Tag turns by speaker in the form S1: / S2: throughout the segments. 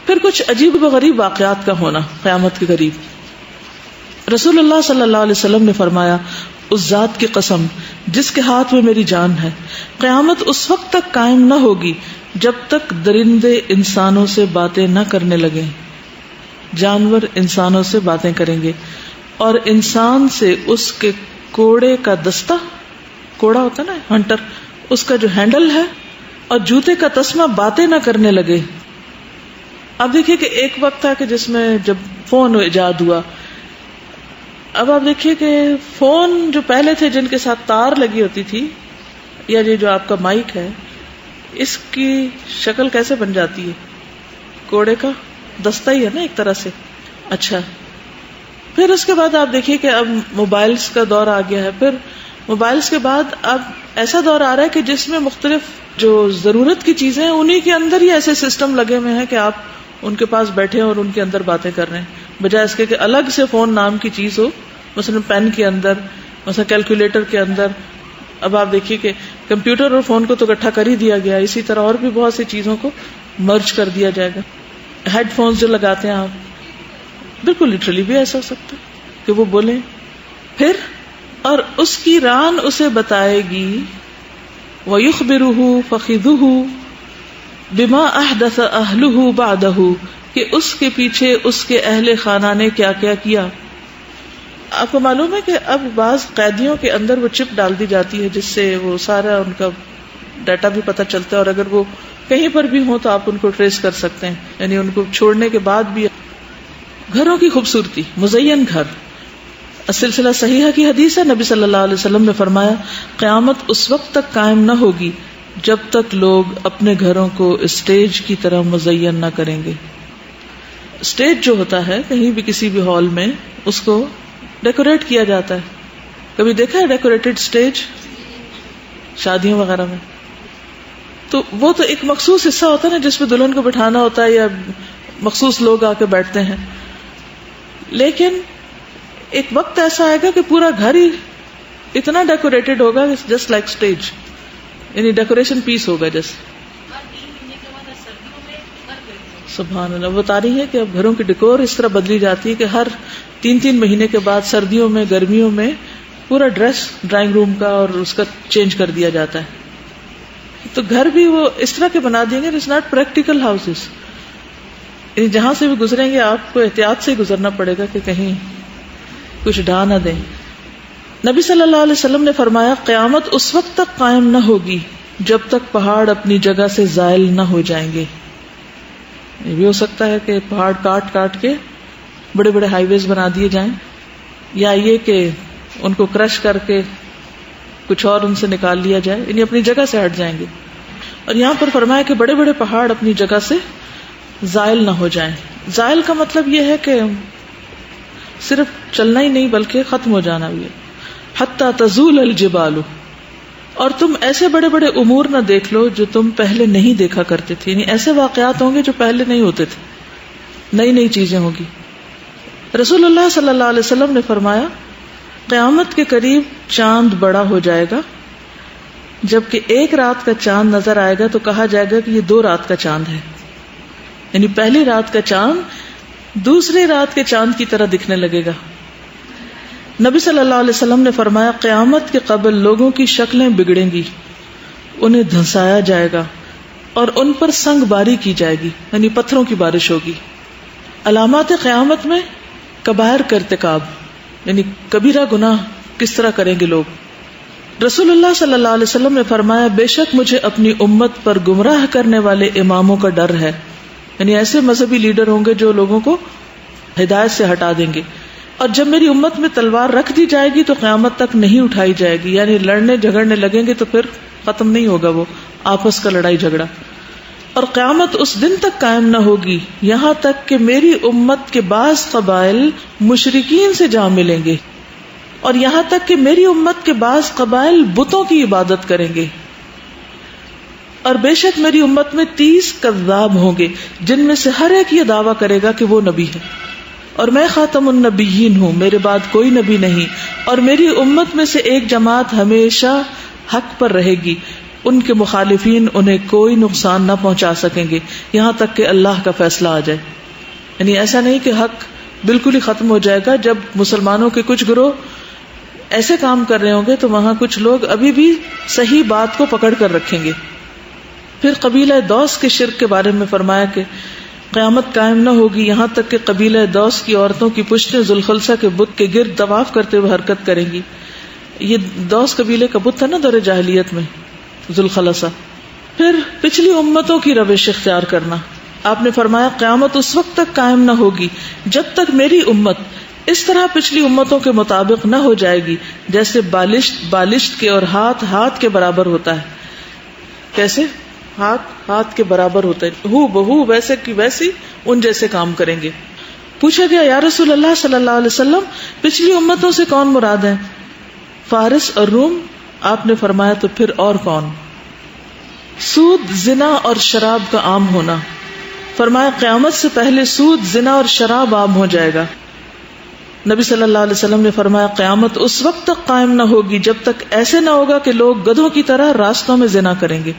S1: پھر کچھ عجیب و غریب واقعات کا ہونا قیامت کے قریب. رسول اللہ صلی اللہ علیہ وسلم نے فرمایا، اس ذات کی قسم جس کے ہاتھ میں میری جان ہے، قیامت اس وقت تک قائم نہ ہوگی جب تک درندے انسانوں سے باتیں نہ کرنے لگیں. جانور انسانوں سے باتیں کریں گے اور انسان سے اس کے کوڑے کا دستہ، کوڑا ہوتا نا ہنٹر، اس کا جو ہینڈل ہے، اور جوتے کا تسمہ باتیں نہ کرنے لگے. اب دیکھیے کہ ایک وقت تھا کہ جس میں جب فون ایجاد ہوا، اب آپ دیکھیے کہ فون جو پہلے تھے جن کے ساتھ تار لگی ہوتی تھی، یا یہ جو آپ کا مائک ہے، اس کی شکل کیسے بن جاتی ہے؟ کوڑے کا دستہ ہی ہے نا ایک طرح سے. اچھا، پھر اس کے بعد آپ دیکھیے کہ اب موبائلز کا دور آ گیا ہے. پھر موبائلز کے بعد اب ایسا دور آ رہا ہے کہ جس میں مختلف جو ضرورت کی چیزیں ہیں انہی کے اندر ہی ایسے سسٹم لگے ہوئے ہیں کہ آپ ان کے پاس بیٹھے ہیں اور ان کے اندر باتیں کر رہے ہیں، بجائے اس کے کہ الگ سے فون نام کی چیز ہو، مثلا پین کے اندر، مثلا کیلکولیٹر کے اندر. اب آپ دیکھیے کہ کمپیوٹر اور فون کو تو اکٹھا کر ہی دیا گیا، اسی طرح اور بھی بہت سی چیزوں کو مرج کر دیا جائے گا. ہیڈ فونز جو لگاتے ہیں آپ، بالکل لٹرلی بھی ایسا ہو سکتا ہے کہ وہ بولیں. پھر اور اس کی ران اسے بتائے گی، وَيُخْبِرُهُ فَخِذُهُ بِمَا أَحْدَثَ أَهْلُهُ بَعْدَهُ، کہ اس کے پیچھے اس کے اہل خانہ نے کیا کیا کیا. آپ کو معلوم ہے کہ اب بعض قیدیوں کے اندر وہ چپ ڈال دی جاتی ہے جس سے وہ سارا ان کا ڈیٹا بھی پتہ چلتا ہے، اور اگر وہ کہیں پر بھی ہوں تو آپ ان کو ٹریس کر سکتے ہیں. یعنی ان کو چھوڑنے کے بعد بھی. گھروں کی خوبصورتی، مزین گھر. سلسلہ صحیحہ کی حدیث ہے، نبی صلی اللہ علیہ وسلم نے فرمایا، قیامت اس وقت تک قائم نہ ہوگی جب تک لوگ اپنے گھروں کو اسٹیج کی طرح مزین نہ کریں گے. اسٹیج جو ہوتا ہے کہیں بھی کسی بھی ہال میں، اس کو ڈیکوریٹ کیا جاتا ہے. کبھی دیکھا ہے ڈیکوریٹڈ اسٹیج شادیوں وغیرہ میں؟ تو وہ تو ایک مخصوص حصہ ہوتا ہے نا جس پہ دلہن کو بٹھانا ہوتا ہے یا مخصوص لوگ آ کے بیٹھتے ہیں. لیکن ایک وقت ایسا آئے گا کہ پورا گھر ہی اتنا ڈیکوریٹڈ ہوگا جسٹ لائک اسٹیج، یعنی ڈیکوریشن پیس ہوگا جیسے. سبحان اللہ. بتا رہی ہے کہ اب گھروں کی ڈیکور اس طرح بدلی جاتی ہے کہ ہر 3 مہینے کے بعد سردیوں میں، گرمیوں میں پورا ڈریس ڈرائنگ روم کا اور اس کا چینج کر دیا جاتا ہے. تو گھر بھی وہ اس طرح کے بنا دیں گے. It's not practical houses. یعنی جہاں سے بھی گزریں گے آپ کو احتیاط سے گزرنا پڑے گا کہ کہیں کچھ ڈھا نہ دیں. نبی صلی اللہ علیہ وسلم نے فرمایا، قیامت اس وقت تک قائم نہ ہوگی جب تک پہاڑ اپنی جگہ سے زائل نہ ہو جائیں گے. یہ بھی ہو سکتا ہے کہ پہاڑ کاٹ کاٹ کے بڑے بڑے ہائی ویز بنا دیے جائیں، یا یہ کہ ان کو کرش کر کے کچھ اور ان سے نکال لیا جائے، یعنی اپنی جگہ سے ہٹ جائیں گے. اور یہاں پر فرمایا کہ بڑے بڑے پہاڑ اپنی جگہ سے زائل نہ ہو جائیں. زائل کا مطلب یہ ہے کہ صرف چلنا ہی نہیں بلکہ ختم ہو جانا بھی ہے. حتی تزول الجبال، اور تم ایسے بڑے بڑے امور نہ دیکھ لو جو تم پہلے نہیں دیکھا کرتے تھے. یعنی ایسے واقعات ہوں گے جو پہلے نہیں ہوتے تھے، نئی نئی چیزیں ہوں گی. رسول اللہ صلی اللہ علیہ وسلم نے فرمایا، قیامت کے قریب چاند بڑا ہو جائے گا، جبکہ ایک رات کا چاند نظر آئے گا تو کہا جائے گا کہ یہ 2 رات کا چاند ہے. یعنی پہلی رات کا چاند دوسری رات کے چاند کی طرح دکھنے لگے گا. نبی صلی اللہ علیہ وسلم نے فرمایا، قیامت کے قبل لوگوں کی شکلیں بگڑیں گی، انہیں دھنسایا جائے گا اور ان پر سنگ باری کی جائے گی، یعنی پتھروں کی بارش ہوگی. علامات قیامت میں کبائر کا ارتکاب، یعنی کبیرہ گناہ کس طرح کریں گے لوگ. رسول اللہ صلی اللہ علیہ وسلم نے فرمایا، بے شک مجھے اپنی امت پر گمراہ کرنے والے اماموں کا ڈر ہے. یعنی ایسے مذہبی لیڈر ہوں گے جو لوگوں کو ہدایت سے ہٹا دیں گے. اور جب میری امت میں تلوار رکھ دی جائے گی تو قیامت تک نہیں اٹھائی جائے گی. یعنی لڑنے جھگڑنے لگیں گے تو پھر ختم نہیں ہوگا وہ آپس کا لڑائی جھگڑا. اور قیامت اس دن تک قائم نہ ہوگی یہاں تک کہ میری امت کے بعض قبائل مشرکین سے جا ملیں گے، اور یہاں تک کہ میری امت کے بعض قبائل بتوں کی عبادت کریں گے. اور بے شک میری امت میں 30 کذاب ہوں گے جن میں سے ہر ایک یہ دعویٰ کرے گا کہ وہ نبی ہے، اور میں خاتم النبیین ہوں، میرے بعد کوئی نبی نہیں. اور میری امت میں سے ایک جماعت ہمیشہ حق پر رہے گی، ان کے مخالفین انہیں کوئی نقصان نہ پہنچا سکیں گے یہاں تک کہ اللہ کا فیصلہ آ جائے. یعنی ایسا نہیں کہ حق بالکل ہی ختم ہو جائے گا. جب مسلمانوں کے کچھ گروہ ایسے کام کر رہے ہوں گے تو وہاں کچھ لوگ ابھی بھی صحیح بات کو پکڑ کر رکھیں گے. پھر قبیلہ دوس کے شرک کے بارے میں فرمایا کہ قیامت قائم نہ ہوگی یہاں تک کہ قبیلہ دوس کی عورتوں کی پشتیں ذوالخلصہ کے بت کے گرد طواف کرتے ہوئے حرکت کریں گی. یہ دوس قبیلے کا بت تھا نا دور جاہلیت میں، ذوالخلصہ. پھر پچھلی امتوں کی روش اختیار کرنا. آپ نے فرمایا قیامت اس وقت تک قائم نہ ہوگی جب تک میری امت اس طرح پچھلی امتوں کے مطابق نہ ہو جائے گی جیسے بالشت کے اور ہاتھ کے برابر ہوتا ہے. کیسے؟ ہاتھ کے برابر ہوتا ہے، ہو بہو ویسے کی ویسی ان جیسے کام کریں گے. پوچھا گیا یا رسول اللہ صلی اللہ علیہ وسلم پچھلی امتوں سے کون مراد ہے؟ فارس اور روم. آپ نے فرمایا تو پھر اور کون؟ سود، زنا اور شراب کا عام ہونا. فرمایا قیامت سے پہلے سود، زنا اور شراب عام ہو جائے گا. نبی صلی اللہ علیہ وسلم نے فرمایا قیامت اس وقت تک قائم نہ ہوگی جب تک ایسے نہ ہوگا کہ لوگ گدھوں کی طرح راستوں میں زنا کریں گے.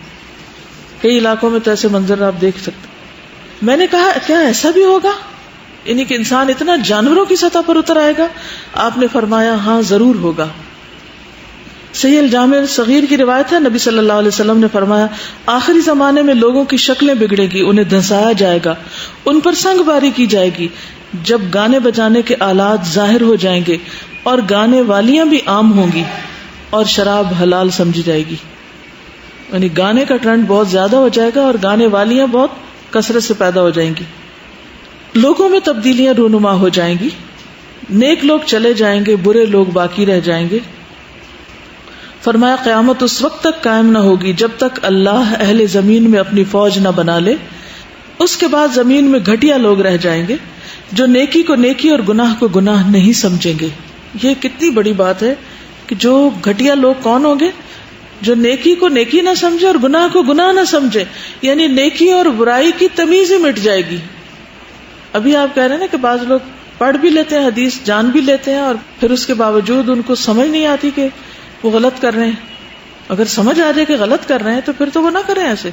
S1: کئی علاقوں میں تو ایسے منظر آپ دیکھ سکتے. میں نے کہا کیا ایسا بھی ہوگا، یعنی کہ انسان اتنا جانوروں کی سطح پر اتر آئے گا؟ آپ نے فرمایا ہاں ضرور ہوگا. صحیح الجامع صغیر کی روایت ہے، نبی صلی اللہ علیہ وسلم نے فرمایا آخری زمانے میں لوگوں کی شکلیں بگڑے گی، انہیں دھنسایا جائے گا، ان پر سنگ باری کی جائے گی جب گانے بجانے کے آلات ظاہر ہو جائیں گے اور گانے والیاں بھی عام ہوں گی اور شراب حلال سمجھی جائے گی. یعنی گانے کا ٹرینڈ بہت زیادہ ہو جائے گا اور گانے والیاں بہت کثرت سے پیدا ہو جائیں گی. لوگوں میں تبدیلیاں رونما ہو جائیں گی، نیک لوگ چلے جائیں گے، برے لوگ باقی رہ جائیں گے. فرمایا قیامت اس وقت تک قائم نہ ہوگی جب تک اللہ اہل زمین میں اپنی فوج نہ بنا لے. اس کے بعد زمین میں گھٹیا لوگ رہ جائیں گے جو نیکی کو نیکی اور گناہ کو گناہ نہیں سمجھیں گے. یہ کتنی بڑی بات ہے کہ جو گھٹیا لوگ کون ہوں گے؟ جو نیکی کو نیکی نہ سمجھے اور گناہ کو گناہ نہ سمجھے. یعنی نیکی اور برائی کی تمیز ہی مٹ جائے گی. ابھی آپ کہہ رہے ہیں نا کہ بعض لوگ پڑھ بھی لیتے ہیں حدیث، جان بھی لیتے ہیں، اور پھر اس کے باوجود ان کو سمجھ نہیں آتی کہ وہ غلط کر رہے ہیں. اگر سمجھ آ جائے کہ غلط کر رہے ہیں تو پھر تو وہ نہ کریں ایسے.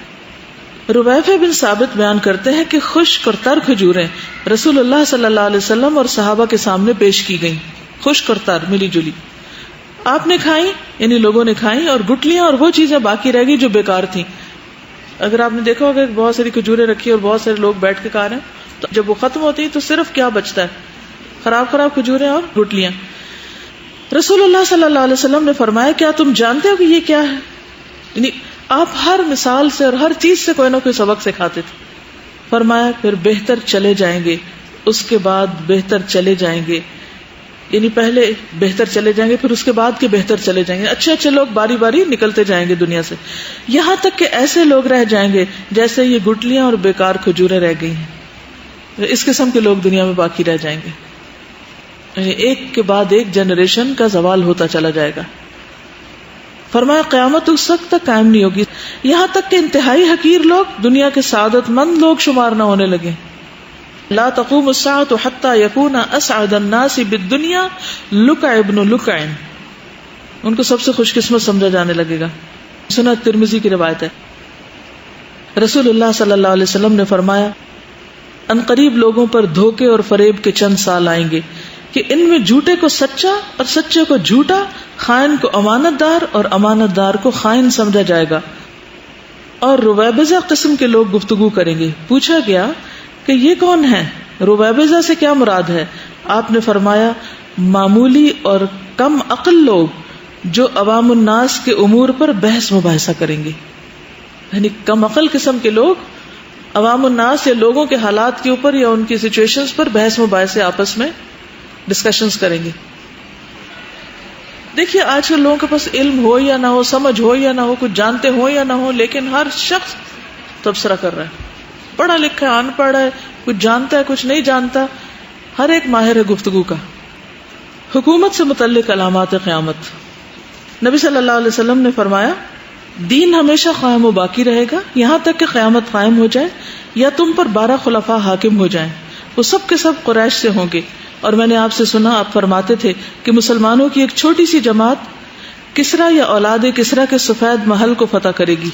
S1: ربیفہ بن ثابت بیان کرتے ہیں کہ خشک اور تر کھجوریں رسول اللہ صلی اللہ علیہ وسلم اور صحابہ کے سامنے پیش کی گئیں، خشک اور تر ملی جلی. آپ نے کھائیں، یعنی لوگوں نے کھائیں، اور گٹلیاں اور وہ چیزیں باقی رہ گئی جو بیکار تھیں. اگر آپ نے دیکھا ہوگا کہ بہت ساری کھجوریں رکھی اور بہت سارے لوگ بیٹھ کے کھا رہے ہیں تو جب وہ ختم ہوتی ہیں تو صرف کیا بچتا ہے؟ خراب کھجوریں اور گٹلیاں. رسول اللہ صلی اللہ علیہ وسلم نے فرمایا کیا تم جانتے ہو کہ یہ کیا ہے؟ یعنی آپ ہر مثال سے اور ہر چیز سے کوئی نہ کوئی سبق سکھاتے تھے. فرمایا پھر بہتر چلے جائیں گے، اس کے بعد بہتر چلے جائیں گے. یعنی پہلے بہتر چلے جائیں گے، پھر اس کے بعد کے بہتر چلے جائیں گے. اچھے لوگ باری باری نکلتے جائیں گے دنیا سے، یہاں تک کہ ایسے لوگ رہ جائیں گے جیسے یہ گٹلیاں اور بیکار کھجوریں رہ گئی ہیں. اس قسم کے لوگ دنیا میں باقی رہ جائیں گے. ایک کے بعد ایک جنریشن کا زوال ہوتا چلا جائے گا. فرمایا قیامت اس وقت تک قائم نہیں ہوگی یہاں تک کہ انتہائی حقیر لوگ دنیا کے سعادت مند لوگ شمار نہ ہونے لگے. لا تقوم الساعة حتى يكون اسعد الناس بالدنيا لکع ابن لکع. ان کو سب سے خوش قسمت سمجھا جانے لگے گا. سنن ترمذی کی روایت ہے. رسول اللہ صلی اللہ علیہ وسلم نے فرمایا ان قریب لوگوں پر دھوکے اور فریب کے چند سال آئیں گے کہ ان میں جھوٹے کو سچا اور سچے کو جھوٹا، خائن کو امانت دار اور امانت دار کو خائن سمجھا جائے گا. اور رویبضہ قسم کے لوگ گفتگو کریں گے. پوچھا گیا کہ یہ کون ہے؟ رویبضہ سے کیا مراد ہے؟ آپ نے فرمایا معمولی اور کم عقل لوگ جو عوام الناس کے امور پر بحث مباحثہ کریں گے. یعنی کم عقل قسم کے لوگ عوام الناس یا لوگوں کے حالات کے اوپر یا ان کی سچویشنز پر بحث مباحثے آپس میں ڈسکشنز کریں گے. دیکھیے آج کل لوگوں کے پاس علم ہو یا نہ ہو، سمجھ ہو یا نہ ہو، کچھ جانتے ہو یا نہ ہو، لیکن ہر شخص تبصرہ کر رہا ہے. پڑھا لکھا ہے، ان پڑھ ہے، کچھ جانتا ہے، کچھ نہیں جانتا، ہر ایک ماہر ہے گفتگو کا. حکومت سے متعلق علامات قیامت. نبی صلی اللہ علیہ وسلم نے فرمایا دین ہمیشہ قائم و باقی رہے گا یہاں تک کہ قیامت قائم ہو جائے یا تم پر 12 خلفاء حاکم ہو جائیں. وہ سب کے سب قریش سے ہوں گے. اور میں نے آپ سے سنا آپ فرماتے تھے کہ مسلمانوں کی ایک چھوٹی سی جماعت کسرا یا اولاد کسرا کے سفید محل کو فتح کرے گی.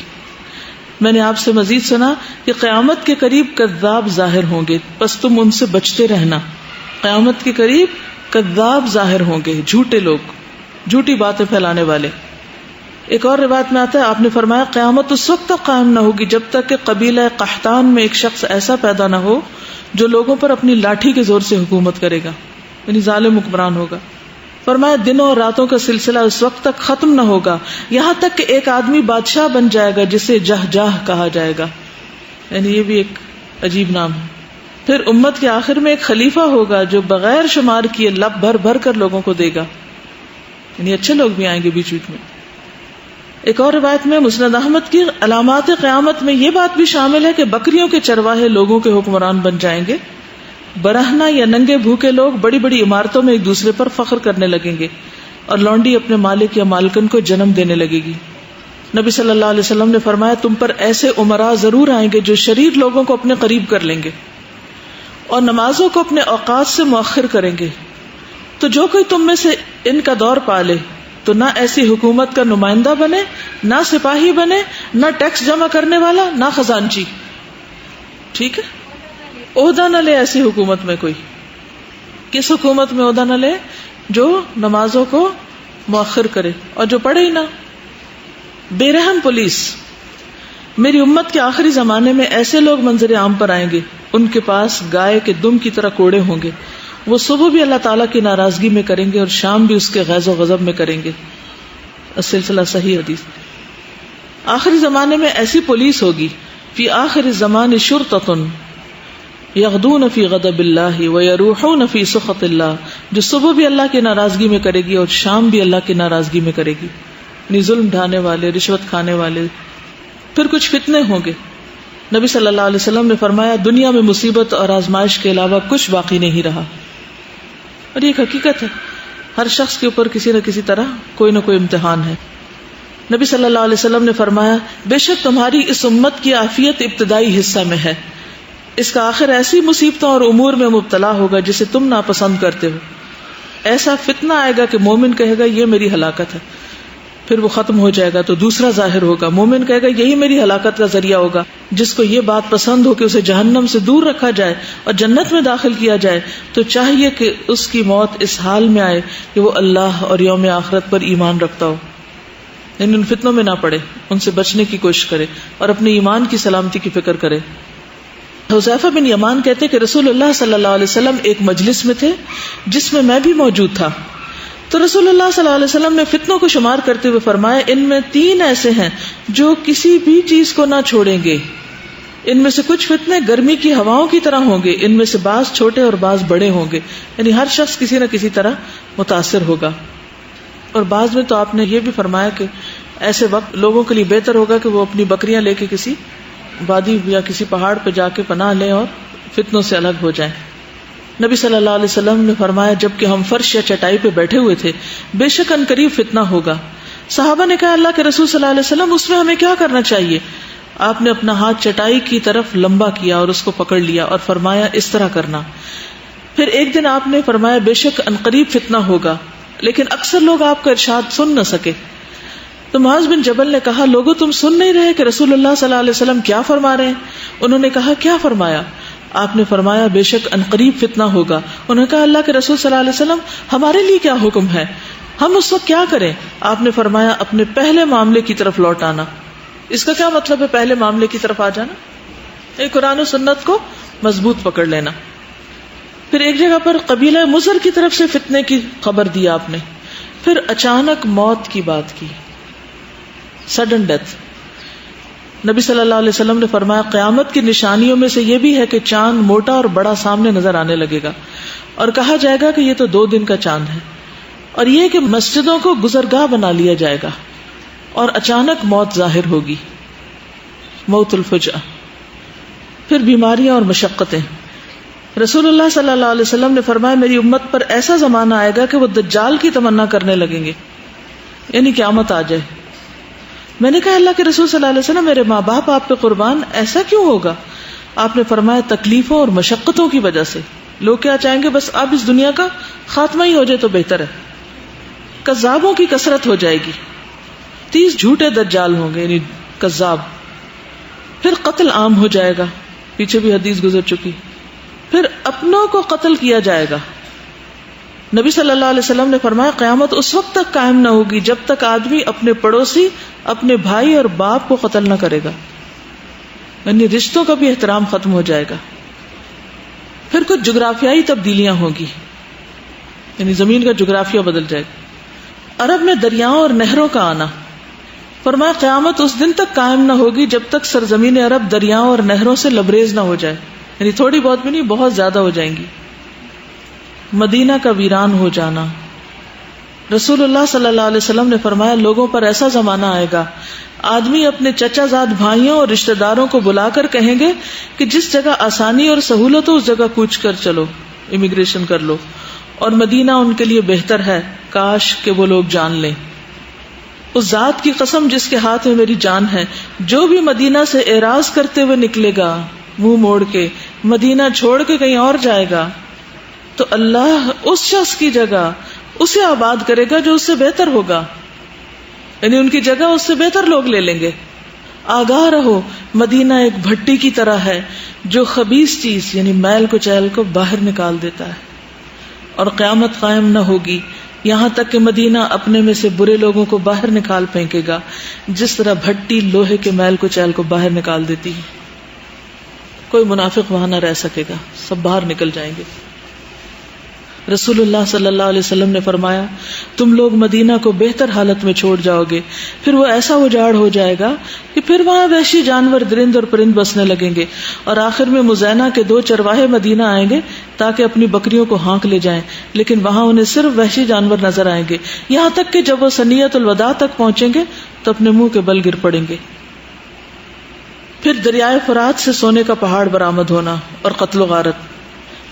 S1: میں نے آپ سے مزید سنا کہ قیامت کے قریب کذاب ظاہر ہوں گے، پس تم ان سے بچتے رہنا. قیامت کے قریب کذاب ظاہر ہوں گے، جھوٹے لوگ، جھوٹی باتیں پھیلانے والے. ایک اور روایت میں آتا ہے، آپ نے فرمایا قیامت اس وقت تک قائم نہ ہوگی جب تک کہ قبیلہ قحطان میں ایک شخص ایسا پیدا نہ ہو جو لوگوں پر اپنی لاٹھی کے زور سے حکومت کرے گا، یعنی ظالم حکمران ہوگا. فرمایا دنوں اور راتوں کا سلسلہ اس وقت تک ختم نہ ہوگا یہاں تک کہ ایک آدمی بادشاہ بن جائے گا جسے جہجاہ کہا جائے گا، یعنی یہ بھی ایک عجیب نام ہے. پھر امت کے آخر میں ایک خلیفہ ہوگا جو بغیر شمار کیے لب بھر بھر کر لوگوں کو دے گا، یعنی اچھے لوگ بھی آئیں گے بیچ بیچ میں. ایک اور روایت میں مسند احمد کی علامات قیامت میں یہ بات بھی شامل ہے کہ بکریوں کے چرواہے لوگوں کے حکمران بن جائیں گے. برہنہ یا ننگے بھوکے لوگ بڑی بڑی عمارتوں میں ایک دوسرے پر فخر کرنے لگیں گے اور لونڈی اپنے مالک یا مالکن کو جنم دینے لگے گی. نبی صلی اللہ علیہ وسلم نے فرمایا تم پر ایسے امراء ضرور آئیں گے جو شریر لوگوں کو اپنے قریب کر لیں گے اور نمازوں کو اپنے اوقات سے مؤخر کریں گے. تو جو کوئی تم میں سے ان کا دور پالے تو نہ ایسی حکومت کا نمائندہ بنے، نہ سپاہی بنے، نہ ٹیکس جمع کرنے والا، نہ خزانچی. ٹھیک ہے، عہدہ نہ لے ایسی حکومت میں کوئی. کس حکومت میں عہدہ نہ لے؟ جو نمازوں کو مؤخر کرے اور جو پڑھے ہی نہ. بے رحم پولیس. میری امت کے آخری زمانے میں ایسے لوگ منظر عام پر آئیں گے، ان کے پاس گائے کے دم کی طرح کوڑے ہوں گے. وہ صبح بھی اللہ تعالیٰ کی ناراضگی میں کریں گے اور شام بھی اس کے غیظ و غضب میں کریں گے. سلسلہ صحیح حدیث. آخری زمانے میں ایسی پولیس ہوگی، فی آخر الزمان شرطۃ یغدون فی غضب اللہ ویروحون فی سخط اللہ، جو صبح بھی اللہ کی ناراضگی میں کرے گی اور شام بھی اللہ کی ناراضگی میں کرے گی. یعنی ظلم ڈھانے والے، رشوت کھانے والے. پھر کچھ فتنے ہوں گے. نبی صلی اللہ علیہ وسلم نے فرمایا دنیا میں مصیبت اور آزمائش کے علاوہ کچھ باقی نہیں رہا. اور یہ ایک حقیقت ہے، ہر شخص کے اوپر کسی نہ کسی طرح کوئی نہ کوئی امتحان ہے. نبی صلی اللہ علیہ وسلم نے فرمایا بے شک تمہاری اس امت کی عافیت ابتدائی حصہ میں ہے، اس کا آخر ایسی مصیبتوں اور امور میں مبتلا ہوگا جسے تم ناپسند کرتے ہو. ایسا فتنہ آئے گا کہ مومن کہے گا یہ میری ہلاکت ہے، پھر وہ ختم ہو جائے گا تو دوسرا ظاہر ہوگا. مومن کہے گا یہی میری ہلاکت کا ذریعہ ہوگا. جس کو یہ بات پسند ہو کہ اسے جہنم سے دور رکھا جائے اور جنت میں داخل کیا جائے تو چاہیے کہ اس کی موت اس حال میں آئے کہ وہ اللہ اور یوم آخرت پر ایمان رکھتا ہو، یعنی ان فتنوں میں نہ پڑے، ان سے بچنے کی کوشش کرے اور اپنے ایمان کی سلامتی کی فکر کرے. حذیفہ بن یمان کہتے کہ رسول اللہ صلی اللہ علیہ وسلم ایک مجلس میں تھے جس میں بھی موجود تھا. تو رسول اللہ صلی اللہ علیہ وسلم نے فتنوں کو شمار کرتے ہوئے فرمایا ان میں 3 ایسے ہیں جو کسی بھی چیز کو نہ چھوڑیں گے. ان میں سے کچھ فتنے گرمی کی ہواؤں کی طرح ہوں گے، ان میں سے بعض چھوٹے اور بعض بڑے ہوں گے، یعنی ہر شخص کسی نہ کسی طرح متاثر ہوگا. اور بعض میں تو آپ نے یہ بھی فرمایا کہ ایسے وقت لوگوں کے لیے بہتر ہوگا کہ وہ اپنی بکریاں لے کے کسی وادی یا کسی پہاڑ پہ جا کے پناہ لیں اور فتنوں سے الگ ہو جائیں. نبی صلی اللہ علیہ وسلم نے فرمایا جبکہ ہم فرش یا چٹائی پہ بیٹھے ہوئے تھے بے شک ان قریب فتنہ ہوگا. صحابہ نے کہا اللہ کے رسول صلی اللہ علیہ وسلم اس میں ہمیں کیا کرنا چاہیے؟ آپ نے اپنا ہاتھ چٹائی کی طرف لمبا کیا اور اس کو پکڑ لیا اور فرمایا اس طرح کرنا. پھر ایک دن آپ نے فرمایا بے شک ان قریب فتنہ ہوگا لیکن اکثر لوگ آپ کا ارشاد سن نہ سکے. تو معاذ بن جبل نے کہا لوگوں تم سن نہیں رہے کہ رسول اللہ صلی اللہ علیہ وسلم کیا فرما رہے ہیں؟ انہوں نے کہا کیا فرمایا؟ آپ نے فرمایا بے شک ان قریب فتنہ ہوگا. انہوں نے کہا اللہ کے رسول صلی اللہ علیہ وسلم ہمارے لیے کیا حکم ہے، ہم اس وقت کیا کریں؟ آپ نے فرمایا اپنے پہلے معاملے کی طرف لوٹ آنا. اس کا کیا مطلب ہے پہلے معاملے کی طرف آ جانا؟ ایک قرآن و سنت کو مضبوط پکڑ لینا. پھر ایک جگہ پر قبیلہ مضر کی طرف سے فتنے کی خبر دی آپ نے. پھر اچانک موت کی بات کی، سڈن ڈیتھ. نبی صلی اللہ علیہ وسلم نے فرمایا قیامت کی نشانیوں میں سے یہ بھی ہے کہ چاند موٹا اور بڑا سامنے نظر آنے لگے گا اور کہا جائے گا کہ یہ تو 2 دن کا چاند ہے. اور یہ کہ مسجدوں کو گزرگاہ بنا لیا جائے گا اور اچانک موت ظاہر ہوگی، موت الفجأہ. پھر بیماریاں اور مشقتیں. رسول اللہ صلی اللہ علیہ وسلم نے فرمایا میری امت پر ایسا زمانہ آئے گا کہ وہ دجال کی تمنا کرنے لگیں گے، یعنی قیامت آ جائے. میں نے کہا اللہ کے رسول صلی اللہ علیہ وسلم میرے ماں باپ آپ پہ قربان، ایسا کیوں ہوگا؟ آپ نے فرمایا تکلیفوں اور مشقتوں کی وجہ سے. لوگ کیا چاہیں گے بس اب اس دنیا کا خاتمہ ہی ہو جائے تو بہتر ہے. کذابوں کی کثرت ہو جائے گی. 30 جھوٹے دجال ہوں گے، یعنی کذاب. پھر قتل عام ہو جائے گا، پیچھے بھی حدیث گزر چکی. پھر اپنوں کو قتل کیا جائے گا. نبی صلی اللہ علیہ وسلم نے فرمایا قیامت اس وقت تک قائم نہ ہوگی جب تک آدمی اپنے پڑوسی، اپنے بھائی اور باپ کو قتل نہ کرے گا، یعنی رشتوں کا بھی احترام ختم ہو جائے گا. پھر کچھ جغرافیائی تبدیلیاں ہوگی، یعنی زمین کا جغرافیہ بدل جائے گا. عرب میں دریاؤں اور نہروں کا آنا، فرمایا قیامت اس دن تک قائم نہ ہوگی جب تک سرزمین عرب دریاؤں اور نہروں سے لبریز نہ ہو جائے، یعنی تھوڑی بہت بھی نہیں، بہت زیادہ ہو جائیں گی. مدینہ کا ویران ہو جانا، رسول اللہ صلی اللہ علیہ وسلم نے فرمایا لوگوں پر ایسا زمانہ آئے گا آدمی اپنے چچا زاد بھائیوں اور رشتہ داروں کو بلا کر کہیں گے کہ جس جگہ آسانی اور سہولت ہو اس جگہ کوچ کر چلو، امیگریشن کر لو، اور مدینہ ان کے لیے بہتر ہے، کاش کہ وہ لوگ جان لیں. اس ذات کی قسم جس کے ہاتھ میں میری جان ہے، جو بھی مدینہ سے اعراض کرتے ہوئے نکلے گا منہ موڑ کے، مدینہ چھوڑ کے کہیں اور جائے گا، تو اللہ اس شخص کی جگہ اسے آباد کرے گا جو اس سے بہتر ہوگا، یعنی ان کی جگہ اس سے بہتر لوگ لے لیں گے. آگاہ رہو، مدینہ ایک بھٹی کی طرح ہے جو خبیث چیز یعنی میل کچیل کو باہر نکال دیتا ہے، اور قیامت قائم نہ ہوگی یہاں تک کہ مدینہ اپنے میں سے برے لوگوں کو باہر نکال پھینکے گا جس طرح بھٹی لوہے کے میل کچیل کو باہر نکال دیتی ہے. کوئی منافق وہاں نہ رہ سکے گا، سب باہر نکل جائیں گے. رسول اللہ صلی اللہ علیہ وسلم نے فرمایا تم لوگ مدینہ کو بہتر حالت میں چھوڑ جاؤ گے، پھر وہ ایسا اجاڑ ہو جائے گا کہ پھر وہاں وحشی جانور درند اور پرند بسنے لگیں گے، اور آخر میں مزینہ کے 2 چرواہے مدینہ آئیں گے تاکہ اپنی بکریوں کو ہانک لے جائیں، لیکن وہاں انہیں صرف وحشی جانور نظر آئیں گے، یہاں تک کہ جب وہ ثنیۃ الوداع تک پہنچیں گے تو اپنے منہ کے بل گر پڑیں گے. پھر دریائے فرات سے سونے کا پہاڑ برآمد ہونا اور قتل و غارت.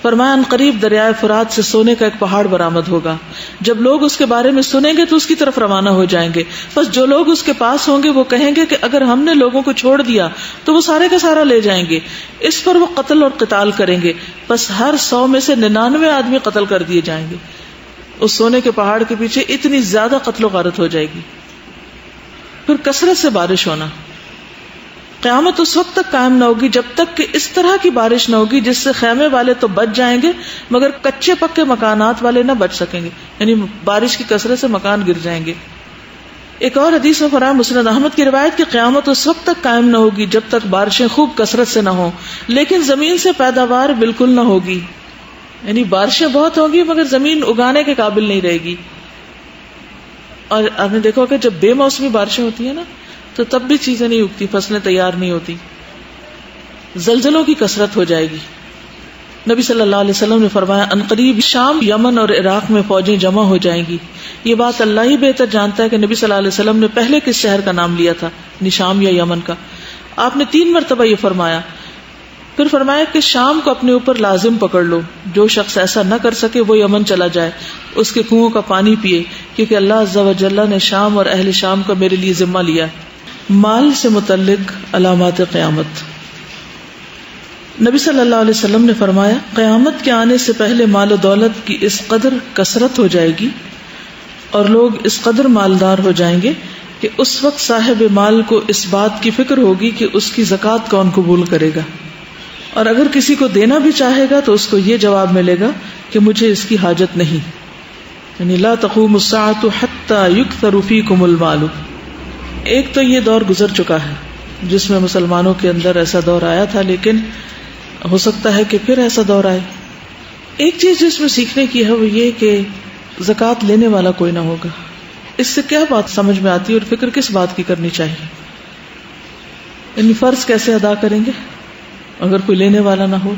S1: فرمایا ان قریب دریائے فرات سے سونے کا ایک پہاڑ برآمد ہوگا، جب لوگ اس کے بارے میں سنیں گے تو اس کی طرف روانہ ہو جائیں گے، بس جو لوگ اس کے پاس ہوں گے وہ کہیں گے کہ اگر ہم نے لوگوں کو چھوڑ دیا تو وہ سارے کا سارا لے جائیں گے. اس پر وہ قتل اور قتال کریں گے، بس ہر 100 میں سے 99 آدمی قتل کر دیے جائیں گے. اس سونے کے پہاڑ کے پیچھے اتنی زیادہ قتل و غارت ہو جائے گی. پھر کثرت سے بارش ہونا، قیامت اس وقت تک قائم نہ ہوگی جب تک کہ اس طرح کی بارش نہ ہوگی جس سے خیمے والے تو بچ جائیں گے مگر کچے پکے مکانات والے نہ بچ سکیں گے، یعنی بارش کی کثرت سے مکان گر جائیں گے. ایک اور حدیث میں فرمایا مسند احمد کی روایت کہ قیامت اس وقت تک قائم نہ ہوگی جب تک بارشیں خوب کثرت سے نہ ہوں، لیکن زمین سے پیداوار بالکل نہ ہوگی، یعنی بارشیں بہت ہوگی مگر زمین اگانے کے قابل نہیں رہے گی. اور آپ نے دیکھا کہ جب بے موسمی بارشیں ہوتی ہیں نا تو تب بھی چیزیں نہیں اگتی، فصلیں تیار نہیں ہوتی. زلزلوں کی کثرت ہو جائے گی. نبی صلی اللہ علیہ وسلم نے فرمایا عنقریب شام، یمن اور عراق میں فوجیں جمع ہو جائیں گی. یہ بات اللہ ہی بہتر جانتا ہے کہ نبی صلی اللہ علیہ وسلم نے پہلے کس شہر کا نام لیا تھا، یعنی شام یا یمن کا. آپ نے 3 مرتبہ یہ فرمایا. پھر فرمایا کہ شام کو اپنے اوپر لازم پکڑ لو، جو شخص ایسا نہ کر سکے وہ یمن چلا جائے، اس کے کنووں کا پانی پیے، کیونکہ اللہ عز و جل نے شام اور اہل شام کا میرے لیے ذمہ لیا. مال سے متعلق علامات قیامت. نبی صلی اللہ علیہ وسلم نے فرمایا قیامت کے آنے سے پہلے مال و دولت کی اس قدر کثرت ہو جائے گی اور لوگ اس قدر مالدار ہو جائیں گے کہ اس وقت صاحب مال کو اس بات کی فکر ہوگی کہ اس کی زکوٰۃ کون قبول کرے گا، اور اگر کسی کو دینا بھی چاہے گا تو اس کو یہ جواب ملے گا کہ مجھے اس کی حاجت نہیں. یعنی لا تقوم الساعة حتى يكثر فيكم المال. ایک تو یہ دور گزر چکا ہے جس میں مسلمانوں کے اندر ایسا دور آیا تھا، لیکن ہو سکتا ہے کہ پھر ایسا دور آئے. ایک چیز جس میں سیکھنے کی ہے وہ یہ کہ زکوٰۃ لینے والا کوئی نہ ہوگا. اس سے کیا بات سمجھ میں آتی ہے اور فکر کس بات کی کرنی چاہیے؟ یعنی فرض کیسے ادا کریں گے اگر کوئی لینے والا نہ ہو.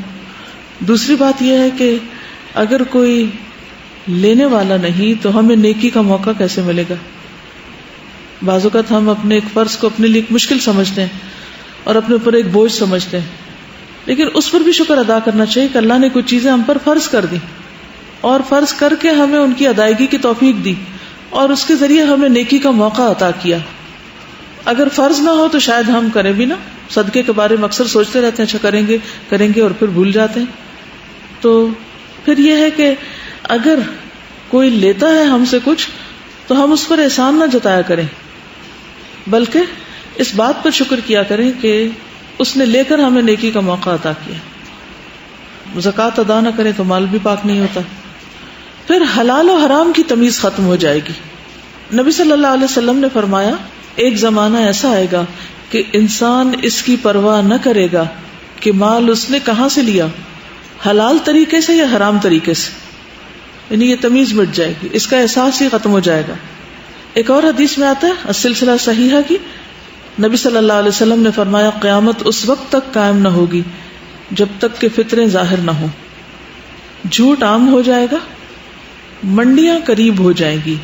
S1: دوسری بات یہ ہے کہ اگر کوئی لینے والا نہیں تو ہمیں نیکی کا موقع کیسے ملے گا؟ بعض اوقات ہم اپنے ایک فرض کو اپنے لیے ایک مشکل سمجھتے ہیں اور اپنے اوپر ایک بوجھ سمجھتے ہیں، لیکن اس پر بھی شکر ادا کرنا چاہیے کہ اللہ نے کچھ چیزیں ہم پر فرض کر دی اور فرض کر کے ہمیں ان کی ادائیگی کی توفیق دی اور اس کے ذریعے ہمیں نیکی کا موقع عطا کیا. اگر فرض نہ ہو تو شاید ہم کریں بھی نہ. صدقے کے بارے میں اکثر سوچتے رہتے ہیں اچھا کریں گے اور پھر بھول جاتے ہیں. تو پھر یہ ہے کہ اگر کوئی لیتا ہے ہم سے کچھ تو ہم اس پر احسان نہ جتایا کریں بلکہ اس بات پر شکر کیا کریں کہ اس نے لے کر ہمیں نیکی کا موقع عطا کیا. زکوٰۃ ادا نہ کریں تو مال بھی پاک نہیں ہوتا. پھر حلال و حرام کی تمیز ختم ہو جائے گی. نبی صلی اللہ علیہ وسلم نے فرمایا ایک زمانہ ایسا آئے گا کہ انسان اس کی پرواہ نہ کرے گا کہ مال اس نے کہاں سے لیا، حلال طریقے سے یا حرام طریقے سے، یعنی یہ تمیز مٹ جائے گی، اس کا احساس ہی ختم ہو جائے گا. ایک اور حدیث میں آتا ہے السلسلہ صحیحہ کی، نبی صلی اللہ علیہ وسلم نے فرمایا قیامت اس وقت تک قائم نہ ہوگی جب تک کہ فطریں ظاہر نہ ہوں. جھوٹ عام ہو جائے گا، منڈیاں قریب ہو جائیں گی،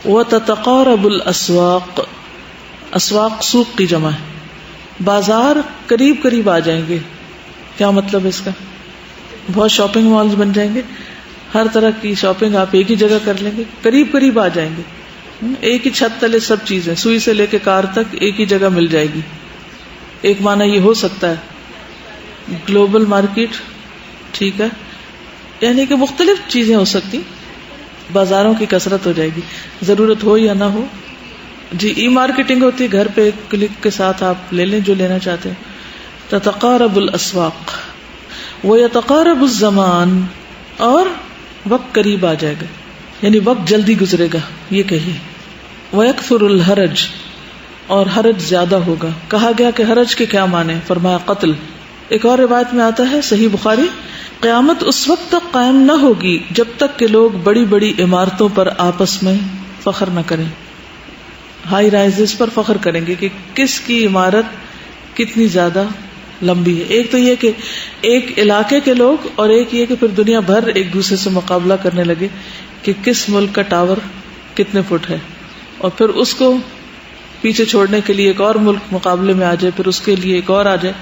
S1: وَتَتَقَارَبُ الْأَسْوَاقُ، اسواق سوق کی جمع ہے، بازار قریب قریب آ جائیں گے. کیا مطلب اس کا؟ بہت شاپنگ مالز بن جائیں گے، ہر طرح کی شاپنگ آپ ایک ہی جگہ کر لیں گے، قریب قریب آ جائیں گے، ایک ہی چھت تلے سب چیزیں سوئی سے لے کے کار تک ایک ہی جگہ مل جائے گی. ایک معنی یہ ہو سکتا ہے گلوبل مارکیٹ، ٹھیک ہے، یعنی کہ مختلف چیزیں ہو سکتی، بازاروں کی کثرت ہو جائے گی، ضرورت ہو یا نہ ہو. جی ای مارکیٹنگ ہوتی ہے، گھر پہ ایک کلک کے ساتھ آپ لے لیں جو لینا چاہتے ہیں. تتقارب الاسواق ویتقارب الزمان، اور وقت قریب آ جائے گا، یعنی وقت جلدی گزرے گا. یہ کہیے ویکثر الحرج، اور حرج زیادہ ہوگا. کہا گیا کہ حرج کے کیا معنی؟ فرمایا قتل. ایک اور روایت میں آتا ہے صحیح بخاری، قیامت اس وقت تک قائم نہ ہوگی جب تک کہ لوگ بڑی بڑی عمارتوں پر آپس میں فخر نہ کریں. ہائی رائزز پر فخر کریں گے کہ کس کی عمارت کتنی زیادہ لمبی ہے. ایک تو یہ کہ ایک علاقے کے لوگ، اور ایک یہ کہ پھر دنیا بھر ایک دوسرے سے مقابلہ کرنے لگے کہ کس ملک کا ٹاور کتنے فٹ ہے، اور پھر اس کو پیچھے چھوڑنے کے لیے ایک اور ملک مقابلے میں آ جائے، پھر اس کے لیے ایک اور آ جائے.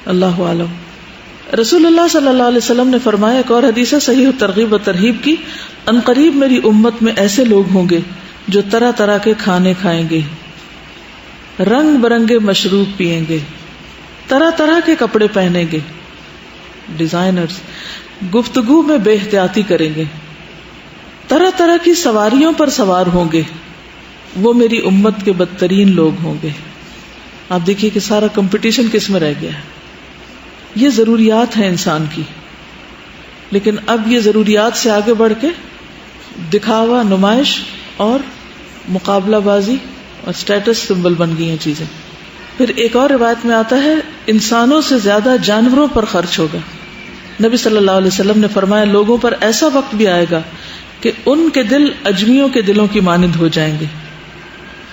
S1: اللہ عالم. رسول اللہ صلی اللہ علیہ وسلم نے فرمایا، ایک اور حدیث ہے صحیح ترغیب و ترہیب کی، ان قریب میری امت میں ایسے لوگ ہوں گے جو طرح طرح کے کھانے کھائیں گے، رنگ برنگے مشروب پیئیں گے، طرح طرح کے کپڑے پہنیں گے، ڈیزائنرز، گفتگو میں بے احتیاطی کریں گے، طرح طرح کی سواریوں پر سوار ہوں گے. وہ میری امت کے بدترین لوگ ہوں گے. آپ دیکھیے کہ سارا کمپٹیشن کس میں رہ گیا ہے. یہ ضروریات ہیں انسان کی، لیکن اب یہ ضروریات سے آگے بڑھ کے دکھاوا، نمائش اور مقابلہ بازی اور اسٹیٹس سمبل بن گئی ہیں چیزیں. پھر ایک اور روایت میں آتا ہے انسانوں سے زیادہ جانوروں پر خرچ ہوگا. نبی صلی اللہ علیہ وسلم نے فرمایا لوگوں پر ایسا وقت بھی آئے گا کہ ان کے دل اجمیوں کے دلوں کی مانند ہو جائیں گے.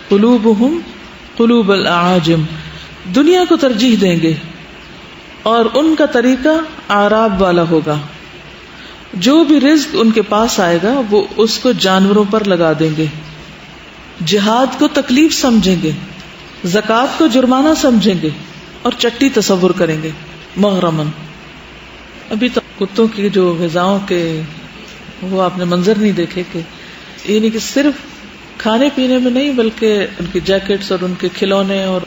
S1: قلوبہم قلوب الاعاجم، دنیا کو ترجیح دیں گے، اور ان کا طریقہ اعراب والا ہوگا. جو بھی رزق ان کے پاس آئے گا وہ اس کو جانوروں پر لگا دیں گے، جہاد کو تکلیف سمجھیں گے، زکوٰۃ کو جرمانہ سمجھیں گے، اور چٹی تصور کریں گے مغرمن. ابھی تو کتوں کی جو غذاؤں کے وہ آپ نے منظر نہیں دیکھے کہ یعنی کہ صرف کھانے پینے میں نہیں بلکہ ان کی جیکٹس اور ان کے کھلونے اور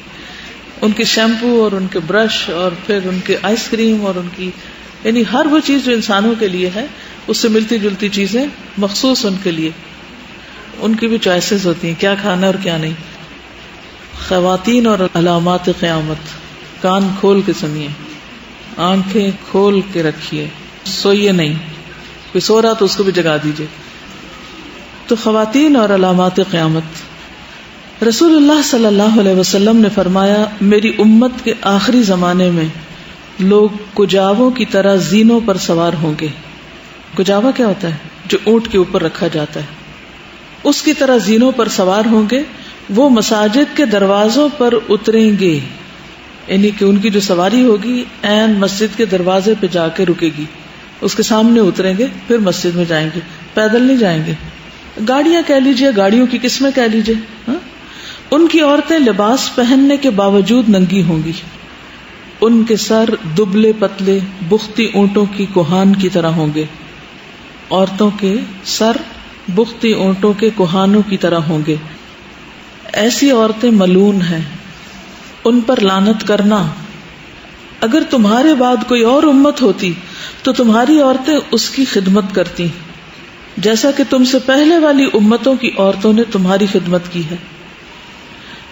S1: ان کی شیمپو اور ان کے برش اور پھر ان کے آئس کریم اور ان کی یعنی ہر وہ چیز جو انسانوں کے لیے ہے اس سے ملتی جلتی چیزیں مخصوص ان کے لیے. ان کی بھی چوائسیز ہوتی ہیں کیا کھانا اور کیا نہیں. خواتین اور علامات قیامت، کان کھول کے سنیے، آنکھیں کھول کے رکھیے، سوئیے نہیں، کوئی سو رہا تو اس کو بھی جگا دیجیے. تو خواتین اور علامات قیامت. رسول اللہ صلی اللہ علیہ وسلم نے فرمایا میری امت کے آخری زمانے میں لوگ کجاووں کی طرح زینوں پر سوار ہوں گے. کجاوا کیا ہوتا ہے؟ جو اونٹ کے اوپر رکھا جاتا ہے. اس کی طرح زینوں پر سوار ہوں گے. وہ مساجد کے دروازوں پر اتریں گے، یعنی کہ ان کی جو سواری ہوگی عین مسجد کے دروازے پہ جا کے رکے گی، اس کے سامنے اتریں گے، پھر مسجد میں جائیں گے. پیدل نہیں جائیں گے. گاڑیاں کہہ لیجئے، گاڑیوں کی قسمیں کہہ لیجئے. ان کی عورتیں لباس پہننے کے باوجود ننگی ہوں گی. ان کے سر دبلے پتلے بختی اونٹوں کی کوہان کی طرح ہوں گے. عورتوں کے سر بختی اونٹوں کے کوہانوں کی طرح ہوں گے. ایسی عورتیں ملعون ہیں، ان پر لعنت کرنا. اگر تمہارے بعد کوئی اور امت ہوتی تو تمہاری عورتیں اس کی خدمت کرتی، جیسا کہ تم سے پہلے والی امتوں کی عورتوں نے تمہاری خدمت کی ہے.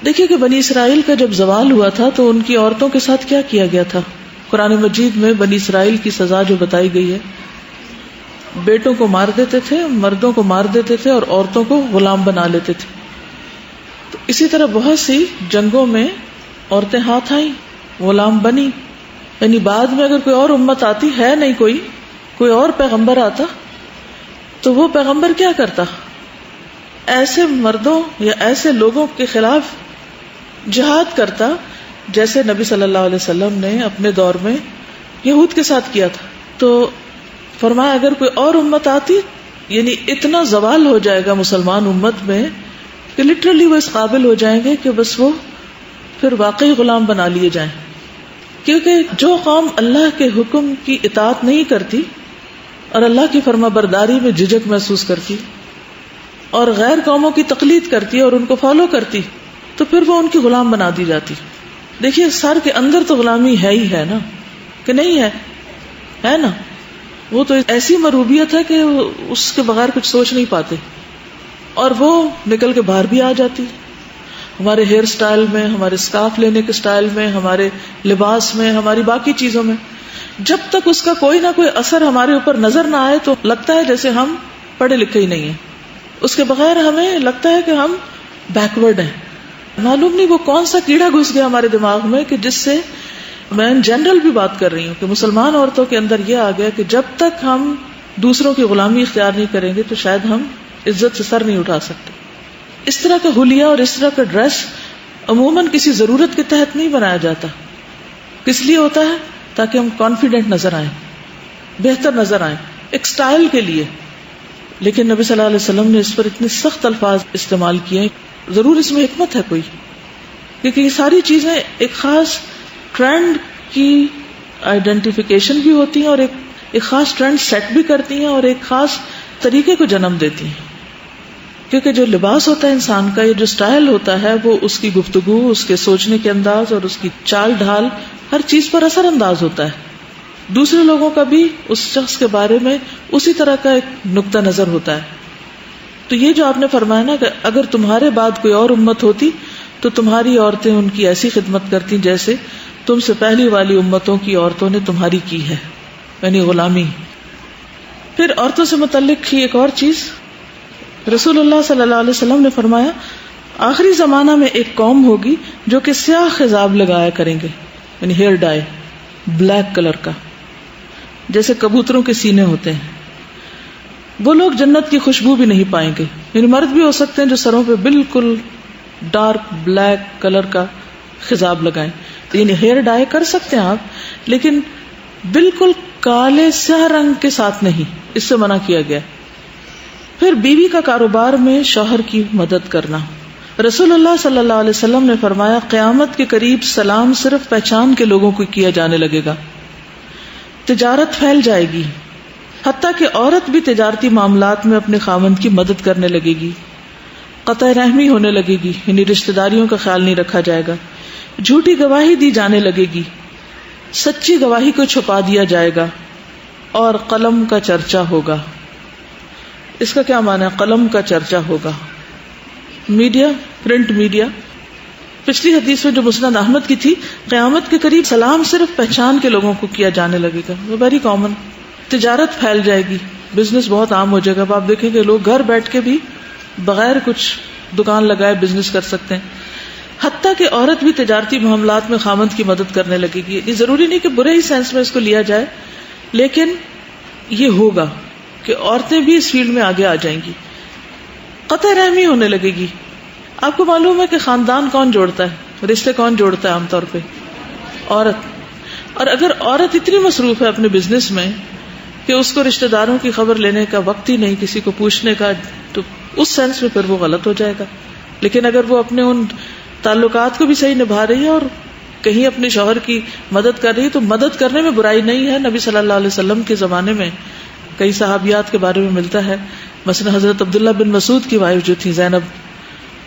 S1: دیکھیے کہ بنی اسرائیل کا جب زوال ہوا تھا تو ان کی عورتوں کے ساتھ کیا کیا گیا تھا. قرآن مجید میں بنی اسرائیل کی سزا جو بتائی گئی ہے، بیٹوں کو مار دیتے تھے، مردوں کو مار دیتے تھے اور عورتوں کو غلام بنا لیتے تھے. تو اسی طرح بہت سی جنگوں میں عورتیں ہاتھ آئیں، غلام بنی. یعنی بعد میں اگر کوئی اور امت آتی ہے، نہیں کوئی اور پیغمبر آتا تو وہ پیغمبر کیا کرتا؟ ایسے مردوں یا ایسے لوگوں کے خلاف جہاد کرتا جیسے نبی صلی اللہ علیہ وسلم نے اپنے دور میں یہود کے ساتھ کیا تھا. تو فرمایا اگر کوئی اور امت آتی، یعنی اتنا زوال ہو جائے گا مسلمان امت میں کہ لٹرلی وہ اس قابل ہو جائیں گے کہ بس وہ پھر واقعی غلام بنا لیے جائیں. کیونکہ جو قوم اللہ کے حکم کی اطاعت نہیں کرتی اور اللہ کی فرما برداری میں جھجک محسوس کرتی اور غیر قوموں کی تقلید کرتی اور ان کو فالو کرتی، تو پھر وہ ان کی غلام بنا دی جاتی. دیکھیے سر کے اندر تو غلامی ہے ہی ہے نا، کہ نہیں ہے نا. وہ تو ایسی مروبیت ہے کہ اس کے بغیر کچھ سوچ نہیں پاتے، اور وہ نکل کے باہر بھی آ جاتی. ہمارے ہیئر سٹائل میں، ہمارے اسکارف لینے کے سٹائل میں، ہمارے لباس میں، ہماری باقی چیزوں میں، جب تک اس کا کوئی نہ کوئی اثر ہمارے اوپر نظر نہ آئے تو لگتا ہے جیسے ہم پڑھے لکھے ہی نہیں ہیں. اس کے بغیر ہمیں لگتا ہے کہ ہم بیکورڈ ہیں. معلوم نہیں وہ کون سا کیڑا گھس گیا ہمارے دماغ میں کہ جس سے میں جنرل بھی بات کر رہی ہوں کہ مسلمان عورتوں کے اندر یہ آ گیا کہ جب تک ہم دوسروں کی غلامی اختیار نہیں کریں گے تو شاید ہم عزت سے سر نہیں اٹھا سکتے. اس طرح کا حلیہ اور اس طرح کا ڈریس عموماً کسی ضرورت کے تحت نہیں بنایا جاتا. کس لیے ہوتا ہے؟ تاکہ ہم کانفیڈنٹ نظر آئیں، بہتر نظر آئیں، ایک سٹائل کے لیے. لیکن نبی صلی اللہ علیہ وسلم نے اس پر اتنے سخت الفاظ استعمال کیے. ضرور اس میں حکمت ہے کوئی، کیونکہ یہ ساری چیزیں ایک خاص ٹرینڈ کی آئیڈینٹیفیکیشن بھی ہوتی ہیں اور ایک خاص ٹرینڈ سیٹ بھی کرتی ہیں اور ایک خاص طریقے کو جنم دیتی ہیں. کیونکہ جو لباس ہوتا ہے انسان کا، یہ جو سٹائل ہوتا ہے، وہ اس کی گفتگو، اس کے سوچنے کے انداز اور اس کی چال ڈھال ہر چیز پر اثر انداز ہوتا ہے. دوسرے لوگوں کا بھی اس شخص کے بارے میں اسی طرح کا ایک نقطہ نظر ہوتا ہے. تو یہ جو آپ نے فرمایا نا کہ اگر تمہارے بعد کوئی اور امت ہوتی تو تمہاری عورتیں ان کی ایسی خدمت کرتی جیسے تم سے پہلی والی امتوں کی عورتوں نے تمہاری کی ہے، یعنی غلامی. پھر عورتوں سے متعلق ہی ایک اور چیز، رسول اللہ صلی اللہ علیہ وسلم نے فرمایا آخری زمانہ میں ایک قوم ہوگی جو کہ سیاہ خضاب لگایا کریں گے، یعنی ہیئر ڈائی بلیک کلر کا، جیسے کبوتروں کے سینے ہوتے ہیں. وہ لوگ جنت کی خوشبو بھی نہیں پائیں گے. یعنی مرد بھی ہو سکتے ہیں جو سروں پہ بالکل ڈارک بلیک کلر کا خضاب لگائیں، یعنی ہیئر ڈائی کر سکتے ہیں آپ، لیکن بالکل کالے سیاہ رنگ کے ساتھ نہیں، اس سے منع کیا گیا. پھر بیوی کا کاروبار میں شوہر کی مدد کرنا. رسول اللہ صلی اللہ علیہ وسلم نے فرمایا قیامت کے قریب سلام صرف پہچان کے لوگوں کو کیا جانے لگے گا. تجارت پھیل جائے گی، حتیٰ کہ عورت بھی تجارتی معاملات میں اپنے خاوند کی مدد کرنے لگے گی. قطع رحمی ہونے لگے گی، یعنی رشتہ داریوں کا خیال نہیں رکھا جائے گا. جھوٹی گواہی دی جانے لگے گی، سچی گواہی کو چھپا دیا جائے گا، اور قلم کا چرچا ہوگا. اس کا کیا معنی ہے؟ قلم کا چرچا ہوگا. Media, print media. پچھلی حدیث میں جو مسند احمد کی تھی، قیامت کے قریب سلام صرف پہچان کے لوگوں کو کیا جانے لگے گا. وہ ویری کامن. تجارت پھیل جائے گی، بزنس بہت عام ہو جائے گا. اب آپ دیکھیں کہ لوگ گھر بیٹھ کے بھی بغیر کچھ دکان لگائے بزنس کر سکتے ہیں. حتیٰ کہ عورت بھی تجارتی معاملات میں خاوند کی مدد کرنے لگے گی. یہ ضروری نہیں کہ برے ہی سینس میں اس کو لیا جائے، لیکن یہ ہوگا کہ عورتیں بھی اس فیلڈ میں آگے آ جائیں گی. قطع رحمی ہونے لگے گی. آپ کو معلوم ہے کہ خاندان کون جوڑتا ہے، رشتے کون جوڑتا ہے؟ عام طور پہ عورت. اور اگر عورت اتنی مصروف ہے اپنے بزنس میں کہ اس کو رشتہ داروں کی خبر لینے کا وقت ہی نہیں، کسی کو پوچھنے کا، تو اس سینس میں پھر وہ غلط ہو جائے گا. لیکن اگر وہ اپنے ان تعلقات کو بھی صحیح نبھا رہی ہے اور کہیں اپنے شوہر کی مدد کر رہی ہے تو مدد کرنے میں برائی نہیں ہے. نبی صلی اللہ علیہ وسلم کے زمانے میں کئی صحابیات کے بارے میں ملتا ہے، مثلا حضرت عبداللہ بن مسعود کی وائف جو تھی زینب،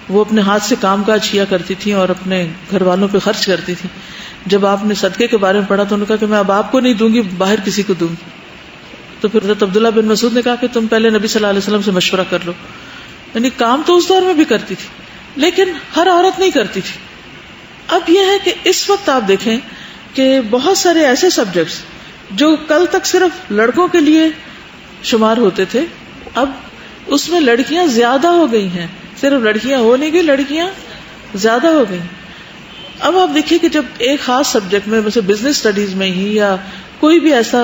S1: وہ اپنے ہاتھ سے کام کاج کیا کرتی تھی اور اپنے گھر والوں پہ خرچ کرتی تھی. جب آپ نے صدقے کے بارے میں پڑھا تو انہوں نے کہا کہ میں اب آپ کو نہیں دوں گی، باہر کسی کو دوں گی. تو پھر حضرت عبداللہ بن مسعود نے کہا کہ تم پہلے نبی صلی اللہ علیہ وسلم سے مشورہ کر لو. یعنی کام تو اس دور میں بھی کرتی تھی، لیکن ہر عورت نہیں کرتی تھی. اب یہ ہے کہ اس وقت آپ دیکھیں کہ بہت سارے ایسے سبجیکٹس جو کل تک صرف لڑکوں کے لیے شمار ہوتے تھے، اب اس میں لڑکیاں زیادہ ہو گئی ہیں. صرف لڑکیاں ہو نہیں گئی، لڑکیاں زیادہ ہو گئی. اب آپ دیکھیے کہ جب ایک خاص سبجیکٹ میں جیسے بزنس اسٹڈیز میں ہی یا کوئی بھی ایسا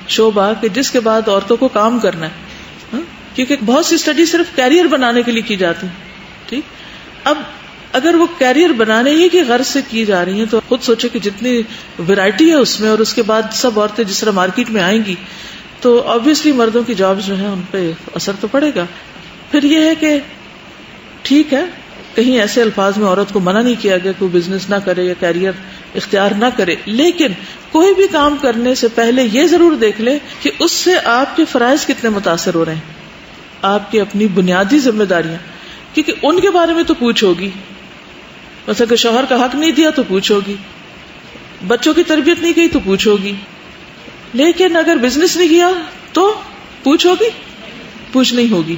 S1: شعبہ کہ جس کے بعد عورتوں کو کام کرنا ہے، کیونکہ بہت سی اسٹڈی صرف کیریئر بنانے کے لیے کی جاتی ہیں. ٹھیک، اب اگر وہ کیریئر بنانے ہی کی غرض سے کی جا رہی ہیں تو خود سوچے کہ جتنی ویرائٹی ہے اس میں، اور اس کے بعد سب عورتیں جس طرح مارکیٹ میں آئیں گی تو آبویسلی مردوں کی جابز جو ہیں ان پہ اثر تو پڑے گا. پھر یہ ہے کہ ٹھیک ہے، کہیں ایسے الفاظ میں عورت کو منع نہیں کیا گیا کہ وہ بزنس نہ کرے یا کیریئر اختیار نہ کرے، لیکن کوئی بھی کام کرنے سے پہلے یہ ضرور دیکھ لے کہ اس سے آپ کے فرائض کتنے متاثر ہو رہے ہیں، آپ کی اپنی بنیادی ذمہ داریاں، کیونکہ ان کے بارے میں تو پوچھو گی. مثلا کہ شوہر کا حق نہیں دیا تو پوچھو گی، بچوں کی تربیت نہیں کی تو پوچھو گی، لیکن اگر بزنس نہیں کیا تو پوچھو گی؟ پوچھ نہیں ہوگی.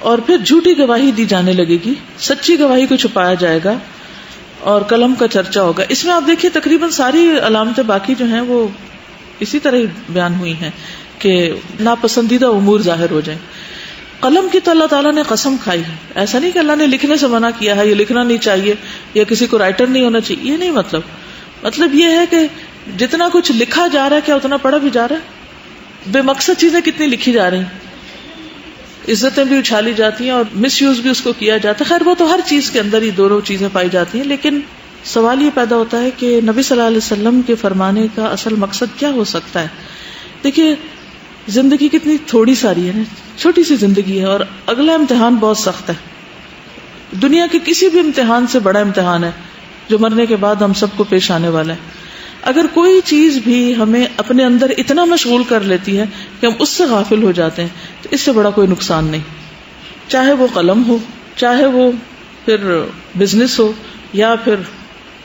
S1: اور پھر جھوٹی گواہی دی جانے لگے گی، سچی گواہی کو چھپایا جائے گا اور قلم کا چرچا ہوگا. اس میں آپ دیکھیے تقریباً ساری علامتیں باقی جو ہیں وہ اسی طرح ہی بیان ہوئی ہیں کہ ناپسندیدہ امور ظاہر ہو جائیں. قلم کی تو اللہ تعالیٰ نے قسم کھائی ہے. ایسا نہیں کہ اللہ نے لکھنے سے منع کیا ہے، یہ لکھنا نہیں چاہیے یا کسی کو رائٹر نہیں ہونا چاہیے، یہ نہیں مطلب یہ ہے کہ جتنا کچھ لکھا جا رہا ہے کیا اتنا پڑھا بھی جا رہا ہے؟ بے مقصد چیزیں کتنی لکھی جا رہی ہیں، عزتیں بھی اچھالی جاتی ہیں اور مس یوز بھی اس کو کیا جاتا ہے. خیر وہ تو ہر چیز کے اندر ہی دونوں چیزیں پائی جاتی ہیں، لیکن سوال یہ پیدا ہوتا ہے کہ نبی صلی اللہ علیہ وسلم کے فرمانے کا اصل مقصد کیا ہو سکتا ہے؟ دیکھیے زندگی کتنی تھوڑی ساری ہے نا، چھوٹی سی زندگی ہے، اور اگلا امتحان بہت سخت ہے. دنیا کے کسی بھی امتحان سے بڑا امتحان ہے جو مرنے کے بعد ہم سب کو پیش آنے والا ہے. اگر کوئی چیز بھی ہمیں اپنے اندر اتنا مشغول کر لیتی ہے کہ ہم اس سے غافل ہو جاتے ہیں تو اس سے بڑا کوئی نقصان نہیں، چاہے وہ قلم ہو، چاہے وہ پھر بزنس ہو، یا پھر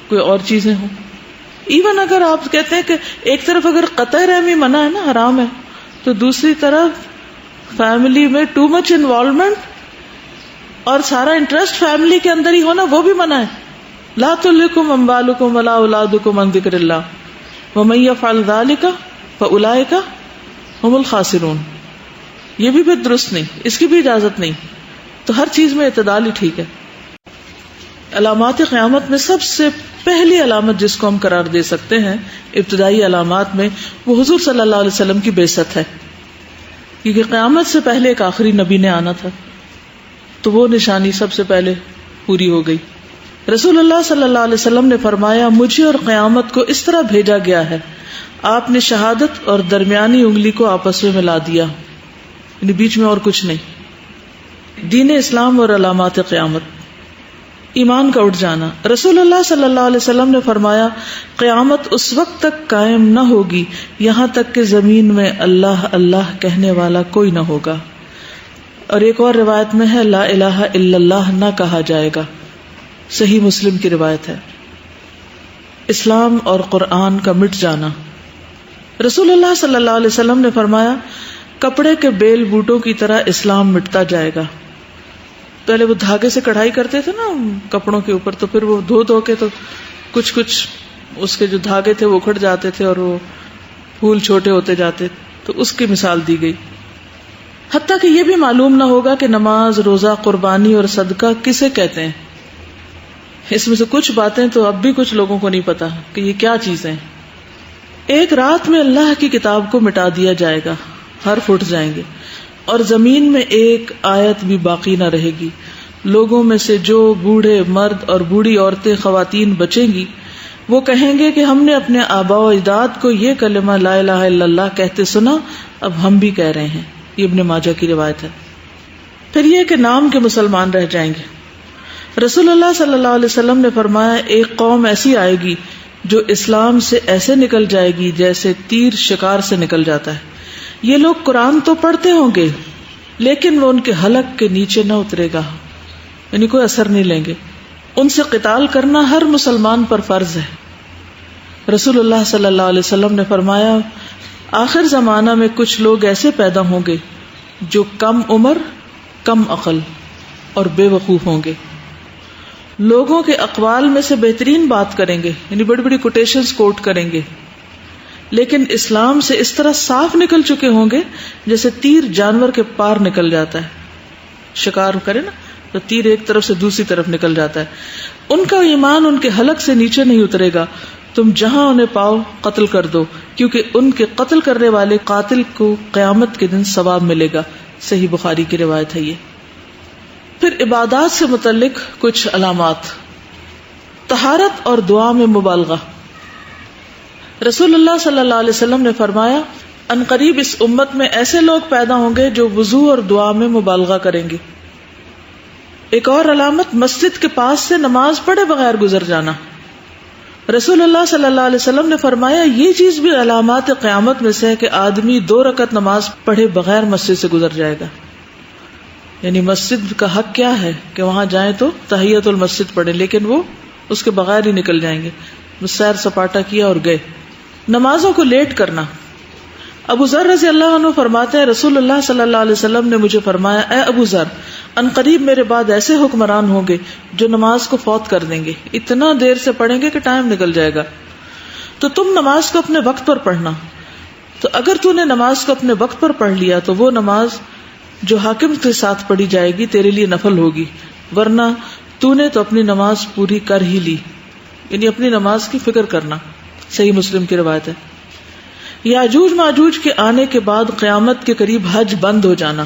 S1: کوئی اور چیزیں ہوں. ایون اگر آپ کہتے ہیں کہ ایک طرف اگر قطع رحمی منع ہے نا، حرام ہے، تو دوسری طرف فیملی میں ٹو مچ انوالومنٹ اور سارا انٹرسٹ فیملی کے اندر ہی ہونا وہ بھی منع ہے. لا تلکم اموالکم ولا اولادکم عن ذکر اللہ ومن یفعل ذلک فاولئک هم الخاسرون. یہ بھی پھر درست نہیں، اس کی بھی اجازت نہیں. تو ہر چیز میں اعتدال ہی ٹھیک ہے. علامات قیامت میں سب سے پہلی علامت جس کو ہم قرار دے سکتے ہیں ابتدائی علامات میں، وہ حضور صلی اللہ علیہ وسلم کی بعثت ہے، کیونکہ قیامت سے پہلے ایک آخری نبی نے آنا تھا، تو وہ نشانی سب سے پہلے پوری ہو گئی. رسول اللہ صلی اللہ علیہ وسلم نے فرمایا، مجھے اور قیامت کو اس طرح بھیجا گیا ہے، آپ نے شہادت اور درمیانی انگلی کو آپس میں ملا دیا، یعنی بیچ میں اور کچھ نہیں. دین اسلام اور علامات قیامت. ایمان کا اٹھ جانا. رسول اللہ صلی اللہ علیہ وسلم نے فرمایا، قیامت اس وقت تک قائم نہ ہوگی یہاں تک کہ زمین میں اللہ اللہ کہنے والا کوئی نہ ہوگا. اور ایک اور روایت میں ہے، لا الہ الا اللہ نہ کہا جائے گا. صحیح مسلم کی روایت ہے. اسلام اور قرآن کا مٹ جانا. رسول اللہ صلی اللہ علیہ وسلم نے فرمایا، کپڑے کے بیل بوٹوں کی طرح اسلام مٹتا جائے گا. پہلے وہ دھاگے سے کڑھائی کرتے تھے نا کپڑوں کے اوپر، تو پھر وہ دھو کے تو کچھ اس کے جو دھاگے تھے وہ اکھڑ جاتے تھے اور وہ پھول چھوٹے ہوتے جاتے، تو اس کی مثال دی گئی. حتیٰ کہ یہ بھی معلوم نہ ہوگا کہ نماز، روزہ، قربانی اور صدقہ کسے کہتے ہیں. اس میں سے کچھ باتیں تو اب بھی کچھ لوگوں کو نہیں پتا کہ یہ کیا چیزیں. ایک رات میں اللہ کی کتاب کو مٹا دیا جائے گا، حرف اٹھ جائیں گے، اور زمین میں ایک آیت بھی باقی نہ رہے گی. لوگوں میں سے جو بوڑھے مرد اور بوڑھی عورتیں، خواتین بچیں گی، وہ کہیں گے کہ ہم نے اپنے آباء و اجداد کو یہ کلمہ لا الہ الا اللہ کہتے سنا، اب ہم بھی کہہ رہے ہیں. یہ ابن ماجہ کی روایت ہے. پھر یہ کہ نام کے مسلمان رہ جائیں گے. رسول اللہ صلی اللہ علیہ وسلم نے فرمایا، ایک قوم ایسی آئے گی جو اسلام سے ایسے نکل جائے گی جیسے تیر شکار سے نکل جاتا ہے. یہ لوگ قرآن تو پڑھتے ہوں گے لیکن وہ ان کے حلق کے نیچے نہ اترے گا، یعنی کوئی اثر نہیں لیں گے. ان سے قتال کرنا ہر مسلمان پر فرض ہے. رسول اللہ صلی اللہ علیہ وسلم نے فرمایا، آخر زمانہ میں کچھ لوگ ایسے پیدا ہوں گے جو کم عمر، کم عقل اور بے وقوف ہوں گے. لوگوں کے اقوال میں سے بہترین بات کریں گے، یعنی بڑی بڑی کوٹیشنز کوٹ کریں گے، لیکن اسلام سے اس طرح صاف نکل چکے ہوں گے جیسے تیر جانور کے پار نکل جاتا ہے، شکار کرے نا تو تیر ایک طرف سے دوسری طرف نکل جاتا ہے۔ ان کا ایمان ان کے حلق سے نیچے نہیں اترے گا، تم جہاں انہیں پاؤ قتل کر دو، کیونکہ ان کے قتل کرنے والے قاتل کو قیامت کے دن ثواب ملے گا۔ صحیح بخاری کی روایت ہے یہ۔ پھر عبادات سے متعلق کچھ علامات۔ طہارت اور دعا میں مبالغہ۔ رسول اللہ صلی اللہ علیہ وسلم نے فرمایا، ان قریب اس امت میں ایسے لوگ پیدا ہوں گے جو وضو اور دعا میں مبالغہ کریں گے۔ ایک اور علامت، مسجد کے پاس سے نماز پڑھے بغیر گزر جانا۔ رسول اللہ صلی اللہ علیہ وسلم نے فرمایا، یہ چیز بھی علامات قیامت میں سے ہے کہ آدمی 2 رکعت نماز پڑھے بغیر مسجد سے گزر جائے گا۔ یعنی مسجد کا حق کیا ہے کہ وہاں جائیں تو تحیت المسجد پڑھیں، لیکن وہ اس کے بغیر ہی نکل جائیں گے، سیر سپاٹا کیا اور گئے۔ نمازوں کو لیٹ کرنا۔ ابو ذر رضی اللہ عنہ فرماتے ہیں، رسول اللہ صلی اللہ علیہ وسلم نے مجھے فرمایا، اے ابو ذر، ان قریب میرے بعد ایسے حکمران ہوں گے جو نماز کو فوت کر دیں گے، اتنا دیر سے پڑھیں گے کہ ٹائم نکل جائے گا۔ تو تم نماز کو اپنے وقت پر پڑھنا۔ تو اگر تو نے نماز کو اپنے وقت پر پڑھ لیا تو وہ نماز جو حاکم کے ساتھ پڑھی جائے گی تیرے لیے نفل ہوگی، ورنہ تو نے تو اپنی نماز پوری کر ہی لی، یعنی اپنی نماز کی فکر کرنا۔ صحیح مسلم کی روایت ہے۔ یاجوج ماجوج کے آنے کے بعد قیامت کے قریب حج بند ہو جانا۔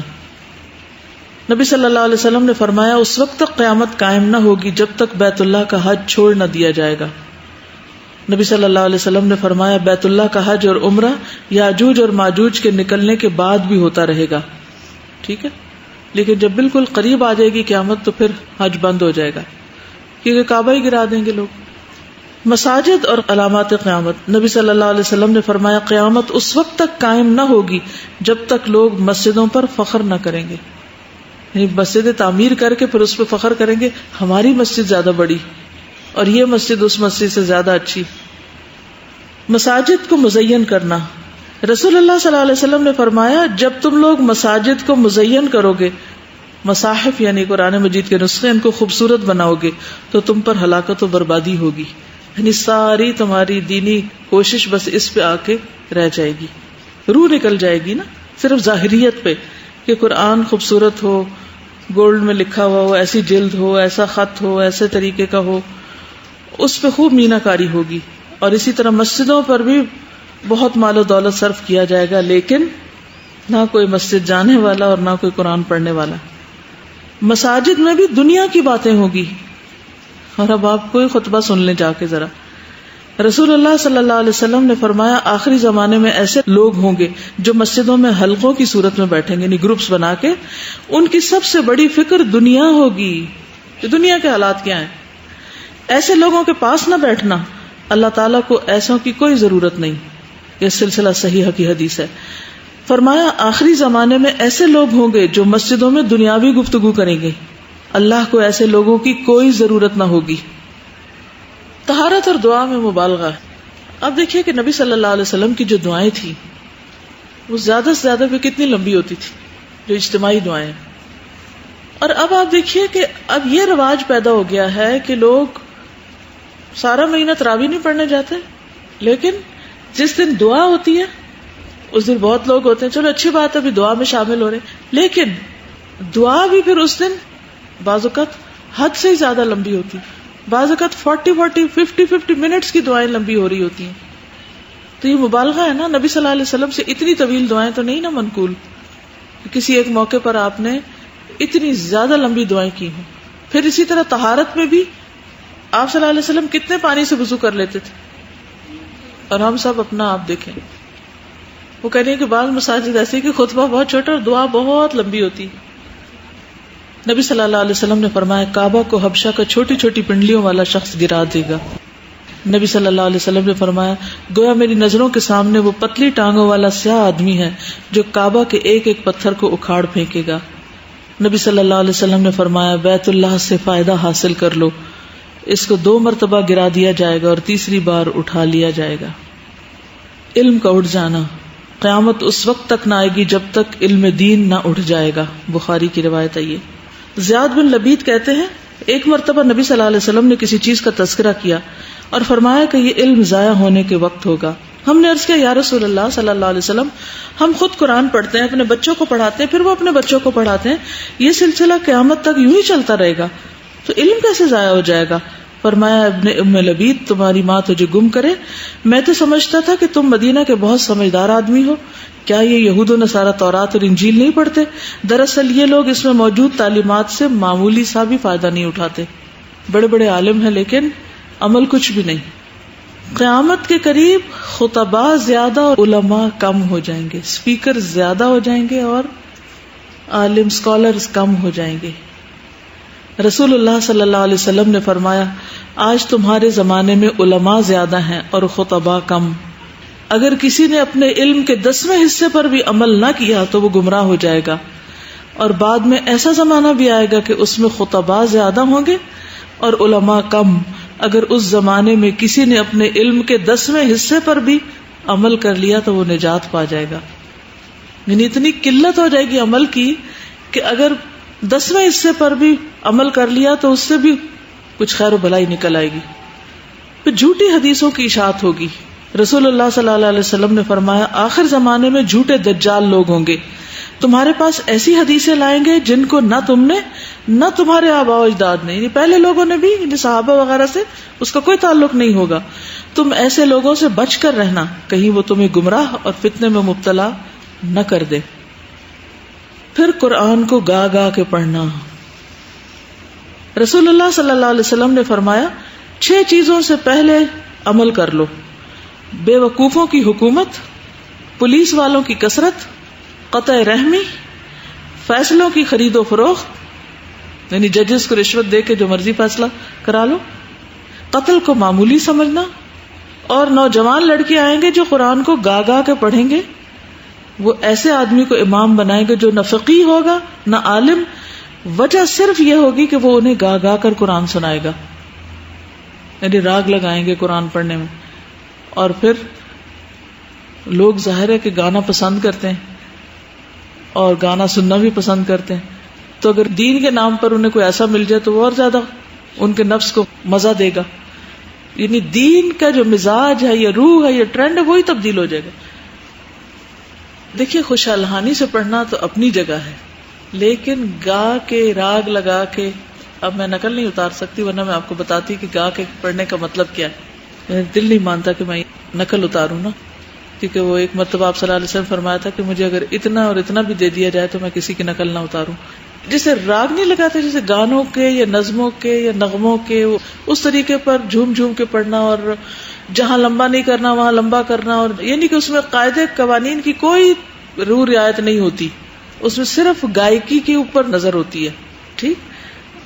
S1: نبی صلی اللہ علیہ وسلم نے فرمایا، اس وقت تک قیامت قائم نہ ہوگی جب تک بیت اللہ کا حج چھوڑ نہ دیا جائے گا۔ نبی صلی اللہ علیہ وسلم نے فرمایا، بیت اللہ کا حج اور عمرہ یاجوج اور ماجوج کے نکلنے کے بعد بھی ہوتا رہے گا، ٹھیک ہے، لیکن جب بالکل قریب آ جائے گی قیامت تو پھر حج بند ہو جائے گا، کیونکہ کعبہ ہی گرا دیں گے لوگ۔ مساجد اور علامات قیامت۔ نبی صلی اللہ علیہ وسلم نے فرمایا، قیامت اس وقت تک قائم نہ ہوگی جب تک لوگ مسجدوں پر فخر نہ کریں گے، یعنی مسجد تعمیر کر کے پھر اس پہ فخر کریں گے، ہماری مسجد زیادہ بڑی اور یہ مسجد اس مسجد سے زیادہ اچھی۔ مساجد کو مزین کرنا۔ رسول اللہ صلی اللہ علیہ وسلم نے فرمایا، جب تم لوگ مساجد کو مزین کرو گے، مصاحف یعنی قرآن مجید کے نسخے، ان کو خوبصورت بناؤ گے تو تم پر ہلاکت و بربادی ہوگی، یعنی ساری تمہاری دینی کوشش بس اس پہ آ کے رہ جائے گی، روح نکل جائے گی نا صرف ظاہریت پہ کہ قرآن خوبصورت ہو، گولڈ میں لکھا ہوا ہو، ایسی جلد ہو، ایسا خط ہو، ایسے طریقے کا ہو، اس پہ خوب مینہ کاری ہوگی۔ اور اسی طرح مسجدوں پر بھی بہت مال و دولت صرف کیا جائے گا، لیکن نہ کوئی مسجد جانے والا اور نہ کوئی قرآن پڑھنے والا۔ مساجد میں بھی دنیا کی باتیں ہوگی۔ اور اب آپ کوئی خطبہ سن لیں جا کے ذرا۔ رسول اللہ صلی اللہ علیہ وسلم نے فرمایا، آخری زمانے میں ایسے لوگ ہوں گے جو مسجدوں میں حلقوں کی صورت میں بیٹھیں گے، یعنی گروپس بنا کے، ان کی سب سے بڑی فکر دنیا ہوگی کہ دنیا کے حالات کیا ہیں۔ ایسے لوگوں کے پاس نہ بیٹھنا، اللہ تعالیٰ کو ایسوں کی کوئی ضرورت نہیں۔ یہ سلسلہ صحیحہ کی حدیث ہے۔ فرمایا، آخری زمانے میں ایسے لوگ ہوں گے جو مسجدوں میں دنیاوی گفتگو کریں گے، اللہ کو ایسے لوگوں کی کوئی ضرورت نہ ہوگی۔ طہارت اور دعا میں مبالغہ۔ اب دیکھیے کہ نبی صلی اللہ علیہ وسلم کی جو دعائیں تھیں وہ زیادہ سے زیادہ پہ کتنی لمبی ہوتی تھی، جو اجتماعی دعائیں۔ اور اب آپ دیکھیے کہ اب یہ رواج پیدا ہو گیا ہے کہ لوگ سارا مہینہ تراویح نہیں پڑھنے جاتے، لیکن جس دن دعا ہوتی ہے اس دن بہت لوگ ہوتے ہیں، چلو اچھی بات ہے ابھی دعا میں شامل ہو رہے ہیں، لیکن دعا بھی پھر اس دن بعض اوقات حد سے ہی زیادہ لمبی ہوتی، بعض اوقات 40 منٹس کی دعائیں لمبی ہو رہی ہوتی ہیں۔ تو یہ مبالغہ ہے نا، نبی صلی اللہ علیہ وسلم سے اتنی طویل دعائیں تو نہیں نا منقول، کسی ایک موقع پر آپ نے اتنی زیادہ لمبی دعائیں کی ہوں۔ پھر اسی طرح طہارت میں بھی آپ صلی اللہ علیہ وسلم کتنے پانی سے وضو کر لیتے تھے، اور ہم سب اپنا آپ دیکھیں۔ وہ کہہ رہے ہیں کہ بعض مساجد ایسی کہ خطبہ بہت چھوٹا اور دعا بہت لمبی ہوتی۔ نبی صلی اللہ علیہ وسلم نے فرمایا، کعبہ کو حبشہ کا چھوٹی چھوٹی پنڈلیوں والا شخص گرا دے گا۔ نبی صلی اللہ علیہ وسلم نے فرمایا، گویا میری نظروں کے سامنے وہ پتلی ٹانگوں والا سیاہ آدمی ہے جو کعبہ کے ایک ایک پتھر کو اکھاڑ پھینکے گا۔ نبی صلی اللہ علیہ وسلم نے فرمایا، بیت اللہ سے فائدہ حاصل کر لو، اس کو 2 مرتبہ گرا دیا جائے گا اور تیسری بار اٹھا لیا جائے گا۔ علم کا اٹھ جانا، قیامت اس وقت تک نہ آئے گی جب تک علم دین نہ اٹھ جائے گا، بخاری کی روایت ہے یہ۔ زیاد بن لبید کہتے ہیں ایک مرتبہ نبی صلی اللہ علیہ وسلم نے کسی چیز کا تذکرہ کیا اور فرمایا کہ یہ علم ضائع ہونے کے وقت ہوگا. ہم نے عرض کیا یا رسول اللہ صلی اللہ علیہ وسلم، ہم خود قرآن پڑھتے ہیں، اپنے بچوں کو پڑھاتے ہیں، پھر وہ اپنے بچوں کو پڑھاتے ہیں، یہ سلسلہ قیامت تک یوں ہی چلتا رہے گا، تو علم کیسے ضائع ہو جائے گا؟ فرمایا ابن ام لبید، تمہاری ماں تجھے گم کرے، میں تو سمجھتا تھا کہ تم مدینہ کے بہت سمجھدار آدمی ہو، کیا یہ یہود و نصارہ تورات اور انجیل نہیں پڑھتے؟ دراصل یہ لوگ اس میں موجود تعلیمات سے معمولی سا بھی فائدہ نہیں اٹھاتے، بڑے بڑے عالم ہیں لیکن عمل کچھ بھی نہیں. قیامت کے قریب خطباء زیادہ اور علماء کم ہو جائیں گے، اسپیکر زیادہ ہو جائیں گے اور عالم اسکالرز کم ہو جائیں گے. رسول اللہ صلی اللہ علیہ وسلم نے فرمایا آج تمہارے زمانے میں علماء زیادہ ہیں اور خطباء کم. اگر کسی نے اپنے علم کے 10ویں حصے پر بھی عمل نہ کیا تو وہ گمراہ ہو جائے گا، اور بعد میں ایسا زمانہ بھی آئے گا کہ اس میں خطباء زیادہ ہوں گے اور علماء کم. اگر اس زمانے میں کسی نے اپنے علم کے 10ویں حصے پر بھی عمل کر لیا تو وہ نجات پا جائے گا. یعنی اتنی قلت ہو جائے گی عمل کی کہ اگر 10ویں حصے پر بھی عمل کر لیا تو اس سے بھی کچھ خیر و بھلائی نکل آئے گی. پھر جھوٹی حدیثوں کی اشاعت ہوگی. رسول اللہ صلی اللہ علیہ وسلم نے فرمایا آخر زمانے میں جھوٹے دجال لوگ ہوں گے، تمہارے پاس ایسی حدیثیں لائیں گے جن کو نہ تم نے نہ تمہارے آباء و اجداد نے، یعنی پہلے لوگوں نے بھی، یعنی صحابہ وغیرہ سے اس کا کوئی تعلق نہیں ہوگا. تم ایسے لوگوں سے بچ کر رہنا، کہیں وہ تمہیں گمراہ اور فتنے میں مبتلا نہ کر دے. پھر قرآن کو گا گا کے پڑھنا. رسول اللہ صلی اللہ علیہ وسلم نے فرمایا 6 چیزوں سے پہلے عمل کر لو: بے وقوفوں کی حکومت، پولیس والوں کی کثرت، قطع رحمی، فیصلوں کی خرید و فروخت، یعنی ججز کو رشوت دے کے جو مرضی فیصلہ کرا لو، قتل کو معمولی سمجھنا، اور نوجوان لڑکے آئیں گے جو قرآن کو گا گا کے پڑھیں گے. وہ ایسے آدمی کو امام بنائیں گے جو نہ فقیہ ہوگا نہ عالم، وجہ صرف یہ ہوگی کہ وہ انہیں گا گا کر قرآن سنائے گا، یعنی راگ لگائیں گے قرآن پڑھنے میں. اور پھر لوگ ظاہر ہے کہ گانا پسند کرتے ہیں اور گانا سننا بھی پسند کرتے ہیں، تو اگر دین کے نام پر انہیں کوئی ایسا مل جائے تو وہ اور زیادہ ان کے نفس کو مزہ دے گا. یعنی دین کا جو مزاج ہے یا روح ہے یا ٹرینڈ ہے وہی تبدیل ہو جائے گا. دیکھیے خوش الحانی سے پڑھنا تو اپنی جگہ ہے، لیکن گا کے راگ لگا کے، اب میں نقل نہیں اتار سکتی ورنہ میں آپ کو بتاتی کہ گا کے پڑھنے کا مطلب کیا ہے. دل نہیں مانتا کہ میں نقل اتاروں نا، کیونکہ وہ ایک مرتبہ آپ صلی اللہ علیہ وسلم فرمایا تھا کہ مجھے اگر اتنا اور اتنا بھی دے دیا جائے تو میں کسی کی نقل نہ اتاروں. جسے راگ نہیں لگاتے، جیسے گانوں کے یا نظموں کے یا نغموں کے، اس طریقے پر جھوم جھوم کے پڑھنا، اور جہاں لمبا نہیں کرنا وہاں لمبا کرنا، اور یعنی کہ اس میں قاعدے قوانین کی کوئی روح رعایت نہیں ہوتی، اس میں صرف گائیکی کے اوپر نظر ہوتی ہے. ٹھیک.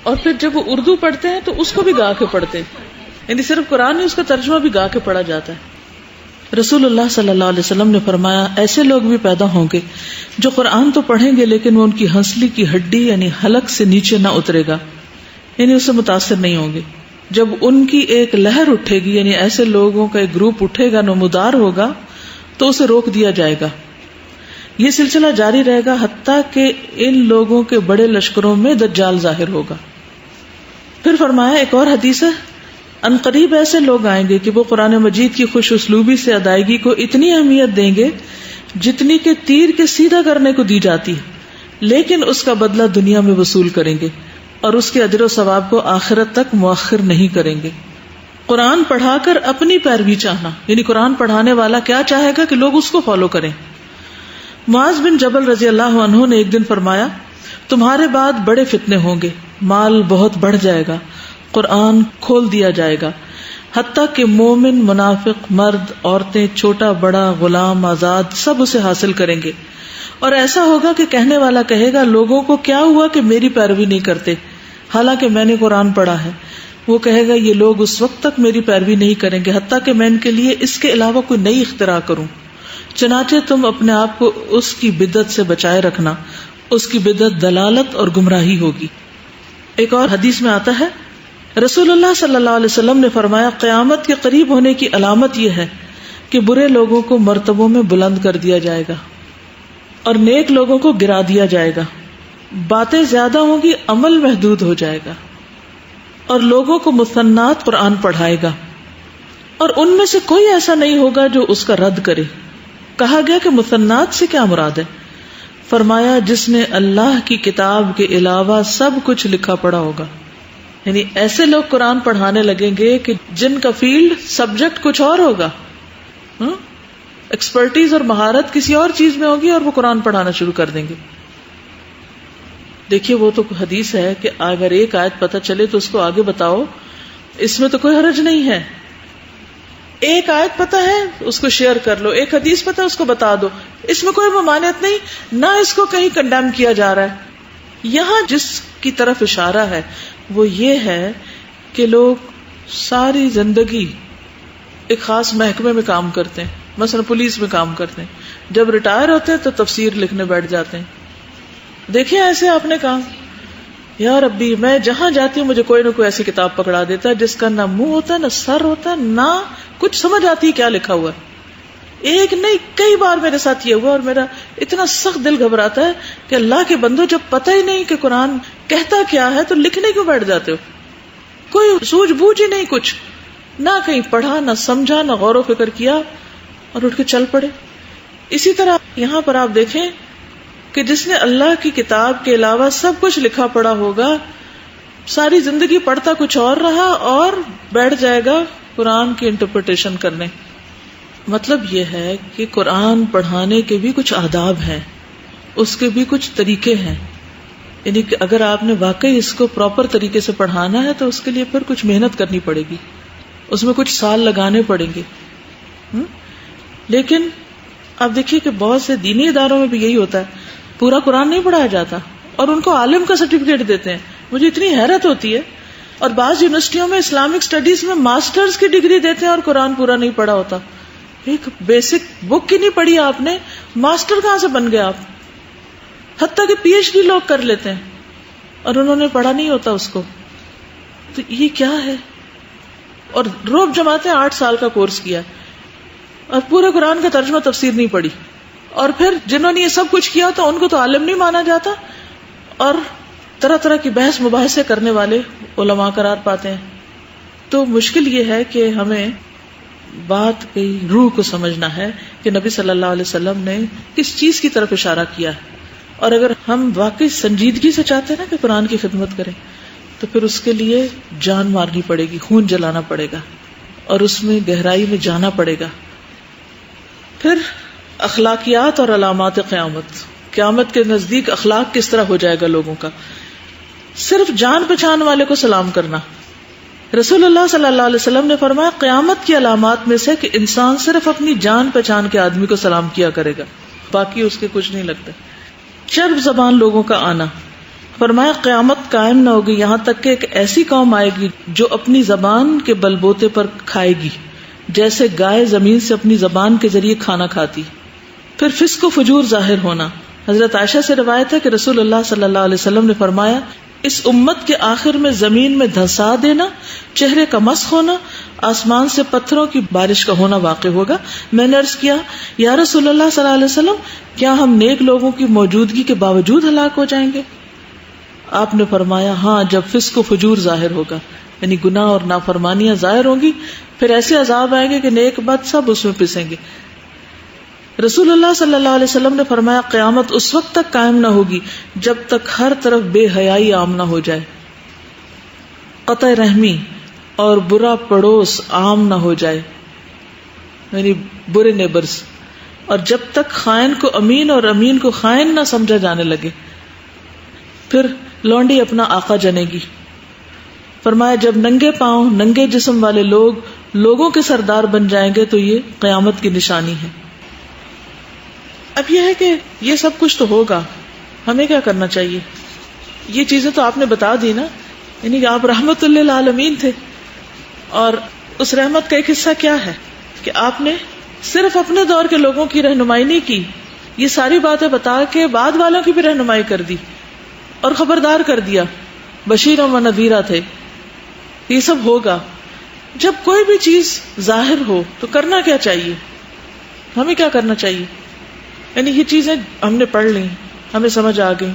S1: اور پھر جب وہ اردو پڑھتے ہیں تو اس کو بھی گا کے پڑھتے ہیں، یعنی صرف قرآن نہیں، اس کا ترجمہ بھی گا کے پڑھا جاتا ہے. رسول اللہ صلی اللہ علیہ وسلم نے فرمایا ایسے لوگ بھی پیدا ہوں گے جو قرآن تو پڑھیں گے لیکن وہ ان کی ہنسلی کی ہڈی یعنی حلق سے نیچے نہ اترے گا، یعنی اس سے متاثر نہیں ہوں گے. جب ان کی ایک لہر اٹھے گی، یعنی ایسے لوگوں کا ایک گروپ اٹھے گا، نمودار ہوگا، تو اسے روک دیا جائے گا. یہ سلسلہ جاری رہے گا حتیٰ کہ ان لوگوں کے بڑے لشکروں میں دجال ظاہر ہوگا. پھر فرمایا ایک اور حدیث ہے، ان قریب ایسے لوگ آئیں گے کہ وہ قرآن مجید کی خوش اسلوبی سے ادائیگی کو اتنی اہمیت دیں گے جتنی کہ تیر کے سیدھا کرنے کو دی جاتی ہے، لیکن اس کا بدلہ دنیا میں وصول کریں گے اور اس کے اجر و ثواب کو آخرت تک مؤخر نہیں کریں گے. قرآن پڑھا کر اپنی پیروی چاہنا، یعنی قرآن پڑھانے والا کیا چاہے گا کہ لوگ اس کو فالو کریں. معاذ بن جبل رضی اللہ عنہ نے ایک دن فرمایا تمہارے بعد بڑے فتنے ہوں گے، مال بہت بڑھ جائے گا، قرآن کھول دیا جائے گا، حتیٰ کہ مومن، منافق، مرد، عورتیں، چھوٹا بڑا، غلام، آزاد سب اسے حاصل کریں گے. اور ایسا ہوگا کہ کہنے والا کہے گا لوگوں کو کیا ہوا کہ میری پیروی نہیں کرتے حالانکہ میں نے قرآن پڑھا ہے. وہ کہے گا یہ لوگ اس وقت تک میری پیروی نہیں کریں گے حتیٰ کہ میں ان کے لیے اس کے علاوہ کوئی نئی اختراع کروں. چنانچہ تم اپنے آپ کو اس کی بدعت سے بچائے رکھنا، اس کی بدعت دلالت اور گمراہی ہوگی. ایک اور حدیث میں آتا ہے رسول اللہ صلی اللہ علیہ وسلم نے فرمایا قیامت کے قریب ہونے کی علامت یہ ہے کہ برے لوگوں کو مرتبوں میں بلند کر دیا جائے گا اور نیک لوگوں کو گرا دیا جائے گا. باتیں زیادہ ہوں گی، عمل محدود ہو جائے گا. اور لوگوں کو مثنات قرآن پڑھائے گا، اور ان میں سے کوئی ایسا نہیں ہوگا جو اس کا رد کرے۔ کہا گیا کہ مثنات سے کیا مراد ہے؟ فرمایا جس نے اللہ کی کتاب کے علاوہ سب کچھ لکھا پڑا ہوگا، یعنی ایسے لوگ قرآن پڑھانے لگیں گے کہ جن کا فیلڈ سبجیکٹ کچھ اور ہوگا، ایکسپرٹیز اور مہارت کسی اور چیز میں ہوگی، اور وہ قرآن پڑھانا شروع کر دیں گے۔ دیکھیے وہ تو حدیث ہے کہ اگر ایک آیت پتہ چلے تو اس کو آگے بتاؤ، اس میں تو کوئی حرج نہیں ہے۔ ایک آیت پتہ ہے اس کو شیئر کر لو، ایک حدیث پتہ اس کو بتا دو، اس میں کوئی ممانعت نہیں، نہ اس کو کہیں کنڈیم کیا جا رہا ہے۔ یہاں جس کی طرف اشارہ ہے وہ یہ ہے کہ لوگ ساری زندگی ایک خاص محکمے میں کام کرتے ہیں، مثلا پولیس میں کام کرتے ہیں، جب ریٹائر ہوتے ہیں تو تفسیر لکھنے بیٹھ جاتے ہیں۔ دیکھیں ایسے آپ نے کہا یا ربی، میں جہاں جاتی ہوں مجھے کوئی نہ کوئی ایسی کتاب پکڑا دیتا ہے جس کا نہ منہ ہوتا ہے نہ سر ہوتا ہے، نہ کچھ سمجھ آتی ہے کیا لکھا ہوا ہے۔ ایک نہیں کئی بار میرے ساتھ یہ ہوا، اور میرا اتنا سخت دل گھبراتا ہے کہ اللہ کے بندو، جب پتہ ہی نہیں کہ قرآن کہتا کیا ہے تو لکھنے کیوں بیٹھ جاتے ہو؟ کوئی سوجھ بوجھ ہی نہیں، کچھ نہ کہیں پڑھا نہ سمجھا نہ غور و فکر کیا، اور اٹھ کے چل پڑے۔ اسی طرح یہاں پر آپ دیکھیں کہ جس نے اللہ کی کتاب کے علاوہ سب کچھ لکھا پڑا ہوگا، ساری زندگی پڑھتا کچھ اور رہا اور بیٹھ جائے گا قرآن کی انٹرپریٹیشن کرنے۔ مطلب یہ ہے کہ قرآن پڑھانے کے بھی کچھ آداب ہیں، اس کے بھی کچھ طریقے ہیں، یعنی کہ اگر آپ نے واقعی اس کو پراپر طریقے سے پڑھانا ہے تو اس کے لیے پھر کچھ محنت کرنی پڑے گی، اس میں کچھ سال لگانے پڑیں گے۔ لیکن آپ دیکھیے کہ بہت سے دینی اداروں میں بھی یہی ہوتا ہے، پورا قرآن نہیں پڑھایا جاتا اور ان کو عالم کا سرٹیفکیٹ دیتے ہیں۔ مجھے اتنی حیرت ہوتی ہے، اور بعض یونیورسٹیوں میں اسلامک اسٹڈیز میں ماسٹرز کی ڈگری دیتے ہیں اور قرآن پورا نہیں پڑھا ہوتا۔ ایک بیسک بک کی نہیں پڑھی آپ نے، ماسٹر کہاں سے بن گئے آپ؟ حتیٰ کہ پی ایچ ڈی لوگ کر لیتے ہیں اور انہوں نے پڑھا نہیں ہوتا اس کو۔ تو یہ کیا ہے؟ اور روب جماعتیں 8 سال کا کورس کیا اور پورے قرآن کا ترجمہ تفسیر نہیں پڑھی، اور پھر جنہوں نے یہ سب کچھ کیا تو ان کو تو عالم نہیں مانا جاتا، اور طرح طرح کی بحث مباحثے کرنے والے علماء قرار پاتے ہیں۔ تو مشکل یہ ہے کہ ہمیں بات کی روح کو سمجھنا ہے کہ نبی صلی اللہ علیہ وسلم نے کس چیز کی طرف اشارہ کیا ہے، اور اگر ہم واقعی سنجیدگی سے چاہتے ہیں نا کہ قرآن کی خدمت کریں تو پھر اس کے لیے جان مارنی پڑے گی، خون جلانا پڑے گا، اور اس میں گہرائی میں جانا پڑے گا۔ پھر اخلاقیات اور علامات قیامت، قیامت کے نزدیک اخلاق کس طرح ہو جائے گا لوگوں کا۔ صرف جان پہچان والے کو سلام کرنا، رسول اللہ صلی اللہ علیہ وسلم نے فرمایا قیامت کی علامات میں سے کہ انسان صرف اپنی جان پہچان کے آدمی کو سلام کیا کرے گا، باقی اس کے کچھ نہیں لگتا۔ چرب زبان لوگوں کا آنا، فرمایا قیامت قائم نہ ہوگی یہاں تک کہ ایک ایسی قوم آئے گی جو اپنی زبان کے بلبوتے پر کھائے گی، جیسے گائے زمین سے اپنی زبان کے ذریعے کھانا کھاتی۔ پھر فسق و فجور ظاہر ہونا، حضرت عائشہ سے روایت ہے کہ رسول اللہ صلی اللہ علیہ وسلم نے فرمایا اس امت کے آخر میں زمین میں دھسا دینا، چہرے کا مسخ ہونا، آسمان سے پتھروں کی بارش کا ہونا واقع ہوگا۔ میں نے عرض کیا یا رسول اللہ صلی اللہ علیہ وسلم، کیا ہم نیک لوگوں کی موجودگی کے باوجود ہلاک ہو جائیں گے؟ آپ نے فرمایا ہاں، جب فسق و فجور ظاہر ہوگا، یعنی گناہ اور نافرمانیاں ظاہر ہوں گی، پھر ایسے عذاب آئیں گے کہ نیک بد سب اس میں پسیں گے۔ رسول اللہ صلی اللہ علیہ وسلم نے فرمایا قیامت اس وقت تک قائم نہ ہوگی جب تک ہر طرف بے حیائی عام نہ ہو جائے، قطع رحمی اور برا پڑوس عام نہ ہو جائے، یعنی برے نیبرز، اور جب تک خائن کو امین اور امین کو خائن نہ سمجھا جانے لگے۔ پھر لونڈی اپنا آقا جنے گی، فرمایا جب ننگے پاؤں ننگے جسم والے لوگ لوگوں کے سردار بن جائیں گے تو یہ قیامت کی نشانی ہے۔ اب یہ ہے کہ یہ سب کچھ تو ہوگا، ہمیں کیا کرنا چاہیے؟ یہ چیزیں تو آپ نے بتا دی نا، یعنی کہ آپ رحمت للعالمین تھے، اور اس رحمت کا ایک حصہ کیا ہے کہ آپ نے صرف اپنے دور کے لوگوں کی رہنمائی نہیں کی، یہ ساری باتیں بتا کے بعد والوں کی بھی رہنمائی کر دی اور خبردار کر دیا، بشیر و نذیرہ تھے۔ یہ سب ہوگا۔ جب کوئی بھی چیز ظاہر ہو تو کرنا کیا چاہیے؟ ہمیں کیا کرنا چاہیے؟ یعنی یہ چیزیں ہم نے پڑھ لی، ہمیں سمجھ آ گئی،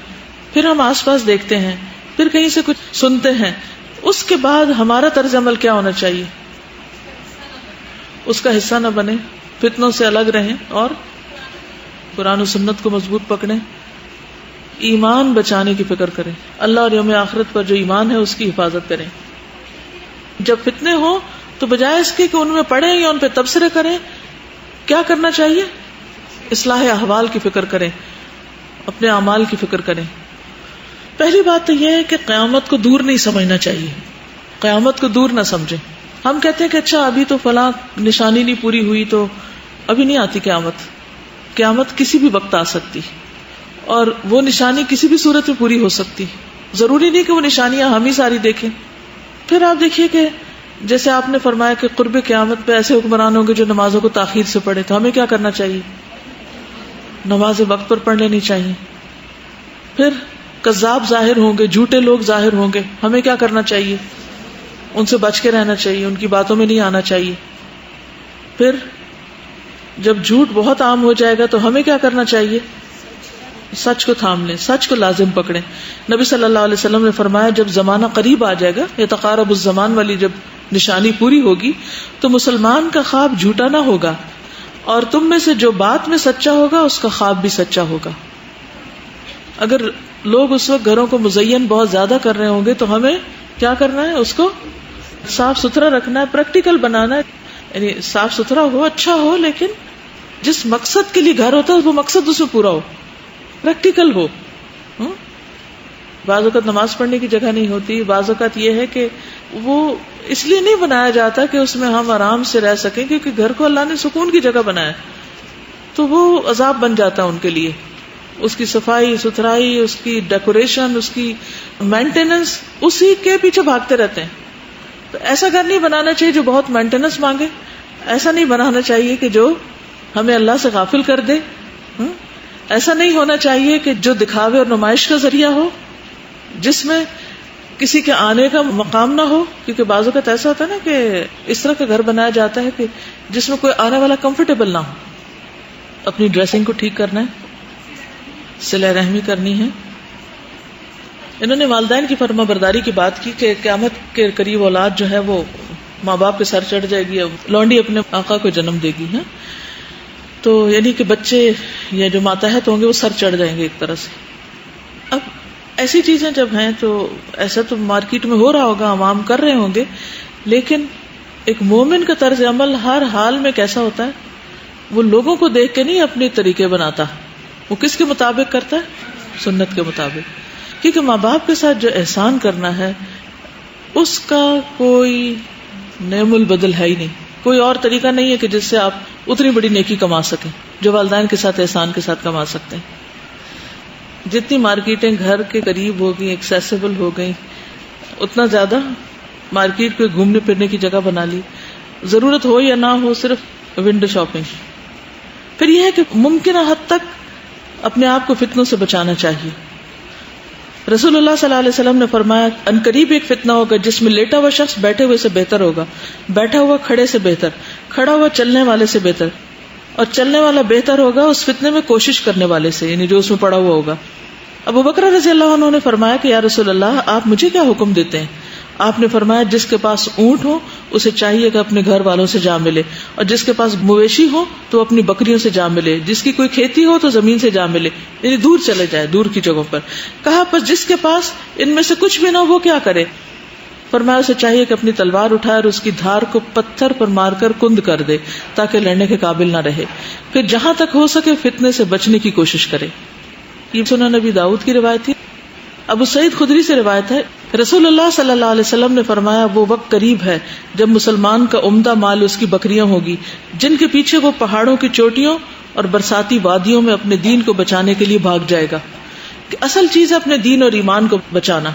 S1: پھر ہم آس پاس دیکھتے ہیں، پھر کہیں سے کچھ سنتے ہیں، اس کے بعد ہمارا طرز عمل کیا ہونا چاہیے؟ اس کا حصہ نہ بنے، فتنوں سے الگ رہیں اور قرآن و سنت کو مضبوط پکڑیں، ایمان بچانے کی فکر کریں، اللہ اور یوم آخرت پر جو ایمان ہے اس کی حفاظت کریں. جب فتنے ہوں تو بجائے اس کے کہ ان میں پڑھیں یا ان پہ تبصرے کریں، کیا کرنا چاہیے؟ اصلاح احوال کی فکر کریں، اپنے اعمال کی فکر کریں. پہلی بات تو یہ ہے کہ قیامت کو دور نہیں سمجھنا چاہیے، قیامت کو دور نہ سمجھیں. ہم کہتے ہیں کہ اچھا ابھی تو فلاں نشانی نہیں پوری ہوئی تو ابھی نہیں آتی قیامت. قیامت کسی بھی وقت آ سکتی اور وہ نشانی کسی بھی صورت میں پوری ہو سکتی. ضروری نہیں کہ وہ نشانیاں ہم ہی ساری دیکھیں. پھر آپ دیکھیے کہ جیسے آپ نے فرمایا کہ قرب قیامت پہ ایسے حکمران ہوں گے جو نمازوں کو تاخیر سے پڑھے، تو ہمیں کیا کرنا چاہیے؟ نماز وقت پر پڑھ لینی چاہیے. پھر کذاب ظاہر ہوں گے، جھوٹے لوگ ظاہر ہوں گے، ہمیں کیا کرنا چاہیے؟ ان سے بچ کے رہنا چاہیے، ان کی باتوں میں نہیں آنا چاہیے. پھر جب جھوٹ بہت عام ہو جائے گا تو ہمیں کیا کرنا چاہیے؟ سچ کو تھام لیں، سچ کو لازم پکڑیں. نبی صلی اللہ علیہ وسلم نے فرمایا جب زمانہ قریب آ جائے گا، یتقارب الزمان والی جب نشانی پوری ہوگی تو مسلمان کا خواب جھوٹا نہ ہوگا، اور تم میں سے جو بات میں سچا ہوگا اس کا خواب بھی سچا ہوگا. اگر لوگ اس وقت گھروں کو مزین بہت زیادہ کر رہے ہوں گے تو ہمیں کیا کرنا ہے؟ اس کو صاف ستھرا رکھنا ہے، پریکٹیکل بنانا ہے. یعنی صاف ستھرا ہو، اچھا ہو، لیکن جس مقصد کے لیے گھر ہوتا ہے وہ مقصد اس میں پورا ہو، پریکٹیکل ہو. بعض اوقات نماز پڑھنے کی جگہ نہیں ہوتی، بعض اوقات یہ ہے کہ وہ اس لیے نہیں بنایا جاتا کہ اس میں ہم آرام سے رہ سکیں، کیونکہ گھر کو اللہ نے سکون کی جگہ بنایا تو وہ عذاب بن جاتا ہے ان کے لیے. اس کی صفائی ستھرائی، اس کی ڈیکوریشن، اس کی مینٹیننس، اسی کے پیچھے بھاگتے رہتے ہیں. تو ایسا گھر نہیں بنانا چاہیے جو بہت مینٹیننس مانگے، ایسا نہیں بنانا چاہیے کہ جو ہمیں اللہ سے غافل کر دے. ایسا نہیں ہونا چاہیے کہ جو دکھاوے اور نمائش کا ذریعہ ہو، جس میں کسی کے آنے کا مقام نہ ہو. کیونکہ بعض اوقات ایسا ہوتا ہے نا کہ اس طرح کا گھر بنایا جاتا ہے کہ جس میں کوئی آنے والا کمفرٹیبل نہ ہو. اپنی ڈریسنگ کو ٹھیک کرنا ہے، صلہ رحمی کرنی ہے. انہوں نے والدین کی فرما برداری کی بات کی کہ قیامت کے قریب اولاد جو ہے وہ ماں باپ کے سر چڑھ جائے گی، لونڈی اپنے آقا کو جنم دے گی. تو یعنی کہ بچے یا جو ماتحت ہوں گے وہ سر چڑھ جائیں گے ایک طرح سے. اب ایسی چیزیں جب ہیں تو ایسا تو مارکیٹ میں ہو رہا ہوگا، عوام کر رہے ہوں گے، لیکن ایک مومن کا طرز عمل ہر حال میں کیسا ہوتا ہے؟ وہ لوگوں کو دیکھ کے نہیں اپنے طریقے بناتا، وہ کس کے مطابق کرتا ہے؟ سنت کے مطابق. کیونکہ ماں باپ کے ساتھ جو احسان کرنا ہے اس کا کوئی نعم البدل ہے ہی نہیں. کوئی اور طریقہ نہیں ہے کہ جس سے آپ اتنی بڑی نیکی کما سکیں جو والدین کے ساتھ احسان کے ساتھ کما سکتے ہیں. جتنی مارکیٹیں گھر کے قریب ہو گئی، ایکسیسیبل ہو گئی، اتنا زیادہ مارکیٹ کو گھومنے پھرنے کی جگہ بنا لی. ضرورت ہو یا نہ ہو، صرف ونڈو شاپنگ. پھر یہ ہے کہ ممکنہ حد تک اپنے آپ کو فتنوں سے بچانا چاہیے. رسول اللہ صلی اللہ علیہ وسلم نے فرمایا ان قریب ایک فتنہ ہوگا جس میں لیٹا ہوا شخص بیٹھے ہوئے سے بہتر ہوگا، بیٹھا ہوا کھڑے سے بہتر، کھڑا ہوا چلنے والے سے بہتر، اور چلنے والا بہتر ہوگا اس فتنے میں کوشش کرنے والے سے، یعنی جو اس میں پڑا ہوا ہوگا. ابو بکر رضی اللہ عنہ نے فرمایا کہ یا رسول اللہ آپ مجھے کیا حکم دیتے ہیں؟ آپ نے فرمایا جس کے پاس اونٹ ہو اسے چاہیے کہ اپنے گھر والوں سے جا ملے، اور جس کے پاس مویشی ہو تو اپنی بکریوں سے جا ملے، جس کی کوئی کھیتی ہو تو زمین سے جا ملے، یعنی دور چلے جائے، دور کی جگہوں پر. کہا پس جس کے پاس ان میں سے کچھ بھی نہ ہو وہ کیا کرے؟ فرمایا اسے چاہیے کہ اپنی تلوار اٹھائے اور اس کی دھار کو پتھر پر مار کر کند کر دے تاکہ لڑنے کے قابل نہ رہے، پھر جہاں تک ہو سکے فتنے سے بچنے کی کوشش کرے. یہ سنن نبی داؤد کی روایت تھی. ابو سعید خدری سے روایت ہے رسول اللہ صلی اللہ علیہ وسلم نے فرمایا وہ وقت قریب ہے جب مسلمان کا عمدہ مال اس کی بکریاں ہوگی جن کے پیچھے وہ پہاڑوں کی چوٹیوں اور برساتی وادیوں میں اپنے دین کو بچانے کے لیے بھاگ جائے گا. کہ اصل چیز ہے اپنے دین اور ایمان کو بچانا،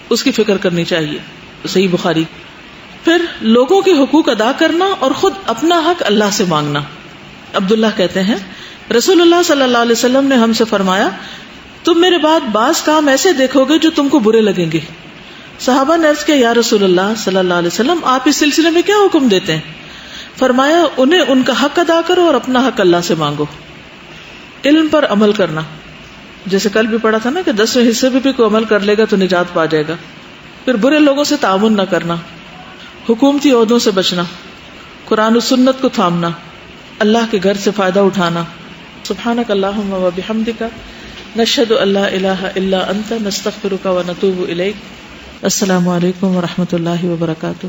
S1: اس کی فکر کرنی چاہیے. صحیح بخاری. پھر لوگوں کے حقوق ادا کرنا اور خود اپنا حق اللہ سے مانگنا. عبداللہ کہتے ہیں رسول اللہ صلی اللہ علیہ وسلم نے ہم سے فرمایا تم میرے بعد بعض کام ایسے دیکھو گے جو تم کو برے لگیں گے. صحابہ نے عرض کیا یا رسول اللہ صلی اللہ علیہ وسلم آپ اس سلسلے میں کیا حکم دیتے ہیں؟ فرمایا انہیں ان کا حق ادا کرو اور اپنا حق اللہ سے مانگو. علم پر عمل کرنا، جیسے کل بھی پڑھا تھا نا کہ 10ویں حصے پہ بھی کوئی عمل کر لے گا تو نجات پا جائے گا. پھر برے لوگوں سے تعاون نہ کرنا، حکومتی عہدوں سے بچنا، قرآن و سنت کو تھامنا، اللہ کے گھر سے فائدہ اٹھانا. سبحانک اللہم و بحمدک نشہد ان لا الہ الا انت نستغفرک و نتوب الیک. السلام علیکم و رحمۃ اللہ وبرکاتہ.